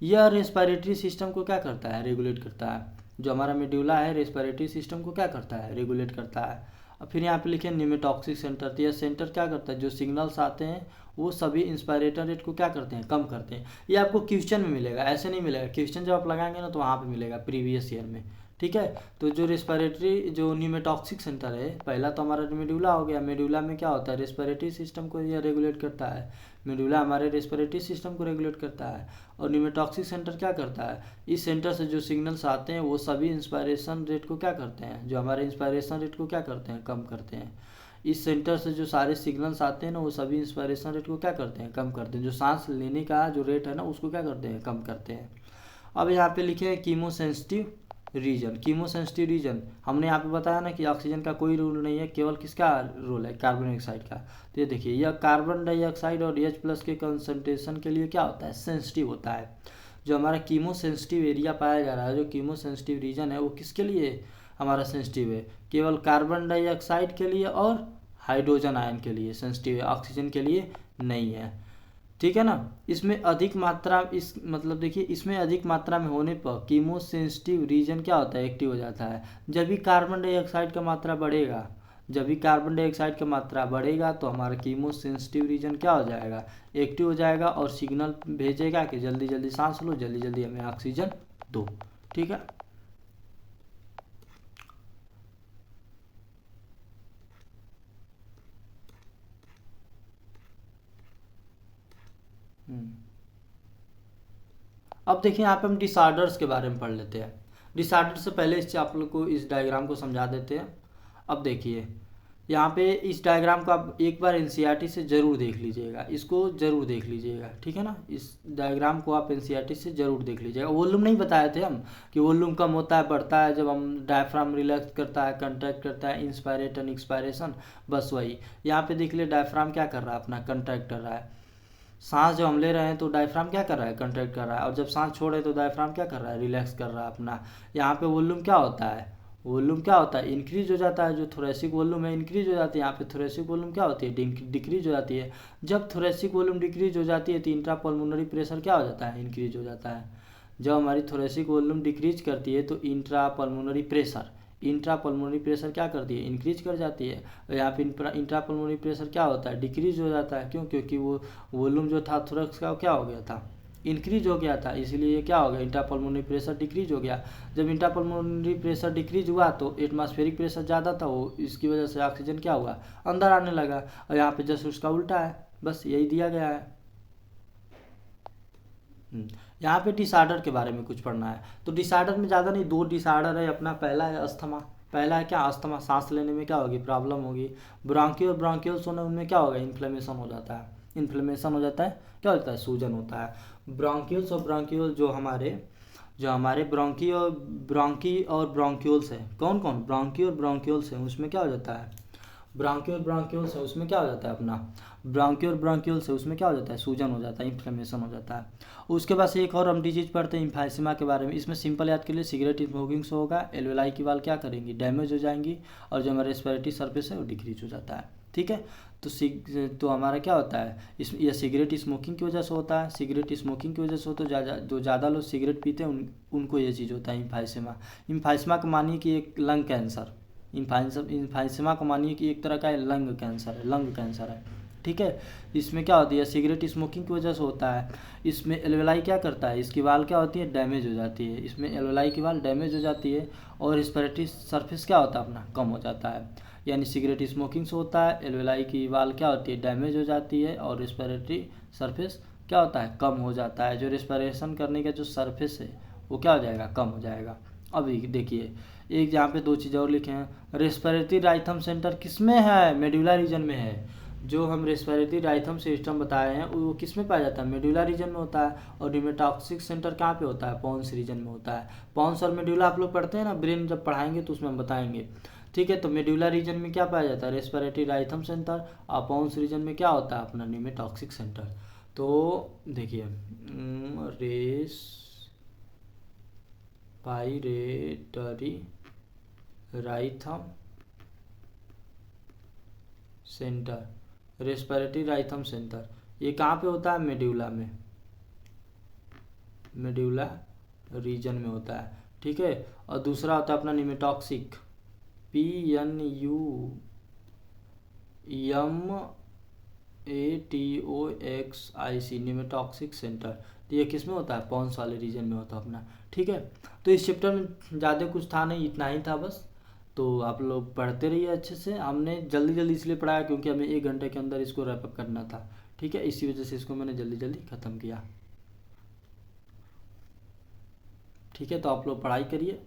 यह रेस्पिरेटरी सिस्टम को क्या करता है, रेगुलेट करता है। जो हमारा मेड्यूला है रेस्पिरेटरी सिस्टम को क्या करता है, रेगुलेट करता है। और फिर यहाँ पे लिखे न्यूमेटॉक्सिक सेंटर, तो यह सेंटर क्या करता है, जो सिग्नल्स आते हैं वो सभी इंस्पायरेटर रेट को क्या करते हैं, कम करते हैं। ये आपको क्वेश्चन में मिलेगा, ऐसे नहीं मिलेगा। क्वेश्चन जब आप लगाएंगे ना तो वहाँ पे मिलेगा प्रीवियस ईयर में, ठीक है। तो जो रेस्पिरेटरी जो न्यूमेटॉक्सिक सेंटर है, पहला तो हमारा मेड्यूला हो गया। मेड्यूला में क्या होता है, रेस्पिरेटरी सिस्टम को यह रेगुलेट करता है। मेडुला हमारे रेस्पिरेटरी सिस्टम को रेगुलेट करता है। और न्यूमेटॉक्सिक सेंटर क्या करता है, इस सेंटर से जो सिग्नल्स आते हैं वो सभी इंस्पायरेशन रेट को क्या करते हैं, जो हमारे इंस्पायरेशन रेट को क्या करते हैं, कम करते हैं। इस सेंटर से जो सारे सिग्नल्स आते हैं ना वो सभी इंस्पायरेशन रेट को क्या करते हैं, कम करते हैं। जो सांस लेने का जो रेट है ना उसको क्या करते हैं, कम करते हैं। अब यहाँ पे लिखे हैं कीमोसेंसिटिव रीजन। कीमोसेंसिटिव रीजन हमने यहाँ पे बताया ना कि ऑक्सीजन का कोई रूल नहीं है, केवल किसका रोल है, कार्बन डाइऑक्साइड का। तो ये देखिए, यह कार्बन डाइऑक्साइड और H+ के कंसंट्रेशन के लिए क्या होता है, सेंसिटिव होता है। जो हमारा कीमोसेंसिटिव एरिया पाया जा रहा है, जो कीमोसेंसिटिव रीजन है, वो किसके लिए हमारा सेंसिटिव है, केवल कार्बन डाइऑक्साइड के लिए और हाइड्रोजन आयन के लिए सेंसिटिव है, ऑक्सीजन के लिए नहीं है, ठीक है ना। इसमें अधिक मात्रा इस मतलब देखिए, इसमें अधिक मात्रा में होने पर कीमोसेंसिटिव रीजन क्या होता है, एक्टिव हो जाता है। जब भी कार्बन डाइऑक्साइड का मात्रा बढ़ेगा, जब भी कार्बन डाइऑक्साइड का मात्रा बढ़ेगा तो हमारा कीमोसेंसिटिव रीजन क्या हो जाएगा, एक्टिव हो जाएगा और सिग्नल भेजेगा कि जल्दी जल्दी सांस लो, जल्दी जल्दी हमें ऑक्सीजन दो, ठीक है। अब देखिए यहाँ पे हम डिसऑर्डर्स के बारे में पढ़ लेते हैं। डिसऑर्डर से पहले इससे आप लोग को इस डायग्राम को समझा देते हैं। अब देखिए यहाँ पे इस डायग्राम को आप एक बार एनसीईआरटी से ज़रूर देख लीजिएगा, इसको ज़रूर देख लीजिएगा, ठीक है ना। इस डायग्राम को आप एनसीईआरटी से ज़रूर देख लीजिएगा। वॉल्यूम नहीं बताए थे हम कि वॉल्यूम कम होता है बढ़ता है जब हम डायफ्राम रिलैक्स करता है, कंट्रैक्ट करता है, इंस्पायरेशन एक्सपायरेशन, बस वही। यहाँ पे देख लिए डायफ्राम क्या कर रहा है, अपना कंट्रैक्ट कर रहा है। सांस जब हम ले रहे हैं तो डायफ्राम क्या कर रहा है, कंट्रैक्ट कर रहा है। और जब सांस छोड़ रहे हैं तो डायफ्राम क्या कर रहा है, रिलैक्स कर रहा है अपना। यहाँ पे वॉल्यूम क्या होता है, वॉल्यूम क्या होता है, इंक्रीज हो जाता है। जो थोरेसिक वॉल्यूम है इंक्रीज हो जाती है, यहाँ पे थोरेसिक वॉल्यूम क्या होती है, डिक्रीज हो जाती है। जब थोरेसिक वॉल्यूम डिक्रीज हो जाती है तो इंट्रा पल्मोनरी प्रेशर क्या हो जाता है, इंक्रीज हो जाता है। जब हमारी थोरेसिक वॉल्यूम डिक्रीज करती है तो इंट्रा पल्मोनरी प्रेशर क्या करती है, इंक्रीज कर जाती है। और यहाँ पे इंट्रा पल्मोनरी प्रेशर क्या होता है, डिक्रीज हो जाता है। क्यों, क्योंकि वो वॉल्यूम जो था थोरैक्स का क्या हो गया था, इंक्रीज हो गया था, इसीलिए ये क्या हो गया, इंट्रा पल्मोनरी प्रेशर डिक्रीज हो गया। जब इंट्रा पल्मोनरी प्रेशर डिक्रीज हुआ तो एटमॉस्फेरिक प्रेशर ज़्यादा था, वो इसकी वजह से ऑक्सीजन क्या हुआ, अंदर आने लगा। और यहाँ पे जस्ट उसका उल्टा है, बस यही दिया गया है। यहाँ पे डिसऑर्डर के बारे में कुछ पढ़ना है। तो डिसऑर्डर में ज़्यादा नहीं, 2 डिसऑर्डर है अपना। पहला है अस्थमा। पहला है क्या, अस्थमा, सांस लेने में क्या होगी, प्रॉब्लम होगी। ब्रोंकियोल्स होने, उनमें क्या होगा, इन्फ्लेमेशन हो जाता है। इन्फ्लेमेशन हो जाता है, क्या होता है, सूजन होता है। ब्रोंकियोल्स और ब्रोंकियोल जो हमारे ब्रोंकी और ब्रोंक्यूल्स है, कौन कौन, ब्रोंकी और ब्रोंक्यूल्स है, उसमें क्या हो जाता है, ब्रोंक्यूल्स है, उसमें क्या हो जाता है अपना, ब्रोंक्यूल्स है, उसमें क्या हो जाता है, सूजन हो जाता है, इन्फ्लेमेशन हो जाता है। उसके बाद से एक और हम डिजीज पढ़ते हैं इम्फाइसिमा के बारे में। इसमें सिंपल याद के लिए सिगरेट स्मोकिंग से होगा, एल्वेलाई की वाल क्या करेंगी, डैमेज हो जाएंगी, और जो हमारा रेस्पिरेटरी सरफेस है वो डिक्रीज हो जाता है, ठीक है। तो हमारा क्या होता है, यह सिगरेट स्मोकिंग की वजह से होता है। सिगरेट स्मोकिंग की वजह से हो तो जो ज़्यादा लोग सिगरेट पीते हैं उनको ये चीज़ होता है इम्फाइसिमा। इम्फाइसिमा को मानिए कि एक लंग कैंसर, इम्फाइसिमा को मानिए कि एक तरह का लंग कैंसर है, ठीक है। इसमें क्या होती है, सिगरेट स्मोकिंग की वजह से होता है। इसमें एल्वेलाई क्या करता है, इसकी वाल क्या होती है, डैमेज हो जाती है। इसमें एल्वेलाई की वाल डैमेज हो जाती है और रेस्पिरेटरी सरफेस क्या होता है अपना, कम हो जाता है। यानी सिगरेट स्मोकिंग से होता है, एल्वेलाई की वाल क्या होती है, डैमेज हो जाती है, और रेस्पिरेटरी सरफेस क्या होता है, कम हो जाता है। जो रेस्पिरेशन करने का जो सरफेस है वो क्या हो जाएगा, कम हो जाएगा। अब देखिए, एक यहाँ पे 2 चीज़ और लिखे हैं। रेस्पिरेटरी राइथम सेंटर किस में है, मेडुला रीजन में है। जो हम रेस्पिरेटरी राइथम सिस्टम बताए हैं वो किस में पाया जाता है, मेडुला रीजन में होता है। और न्यूमेटॉक्सिक सेंटर कहाँ पे होता है, पोन्स रीजन में होता है। पोन्स और मेडुला आप लोग पढ़ते हैं ना, ब्रेन जब पढ़ाएंगे तो उसमें हम बताएंगे, ठीक है। तो मेडुला रीजन में क्या पाया जाता है, रेस्पिरेटरी राइथम सेंटर, और पोन्स रीजन में क्या होता है अपना, न्यूमेटॉक्सिक सेंटर। तो देखिए, रेस्पिरेटरी राइथम सेंटर, रेस्पिरेटरी राइथम सेंटर ये कहाँ पे होता है, मेड्यूला में, मेडुला रीजन में होता है, ठीक है। और दूसरा होता है अपना निमेटॉक्सिक, PNUMATOXIC, निमेटॉक्सिक सेंटर। तो ये किस में होता है, पॉन्स वाले रीजन में होता है अपना, ठीक है। तो इस चैप्टर में ज़्यादा कुछ था नहीं, इतना ही था बस। तो आप लोग पढ़ते रहिए अच्छे से। हमने जल्दी जल्दी इसलिए पढ़ाया क्योंकि हमें 1 घंटे के अंदर इसको रैप अप करना था, ठीक है। इसी वजह से इसको मैंने जल्दी जल्दी ख़त्म किया, ठीक है। तो आप लोग पढ़ाई करिए।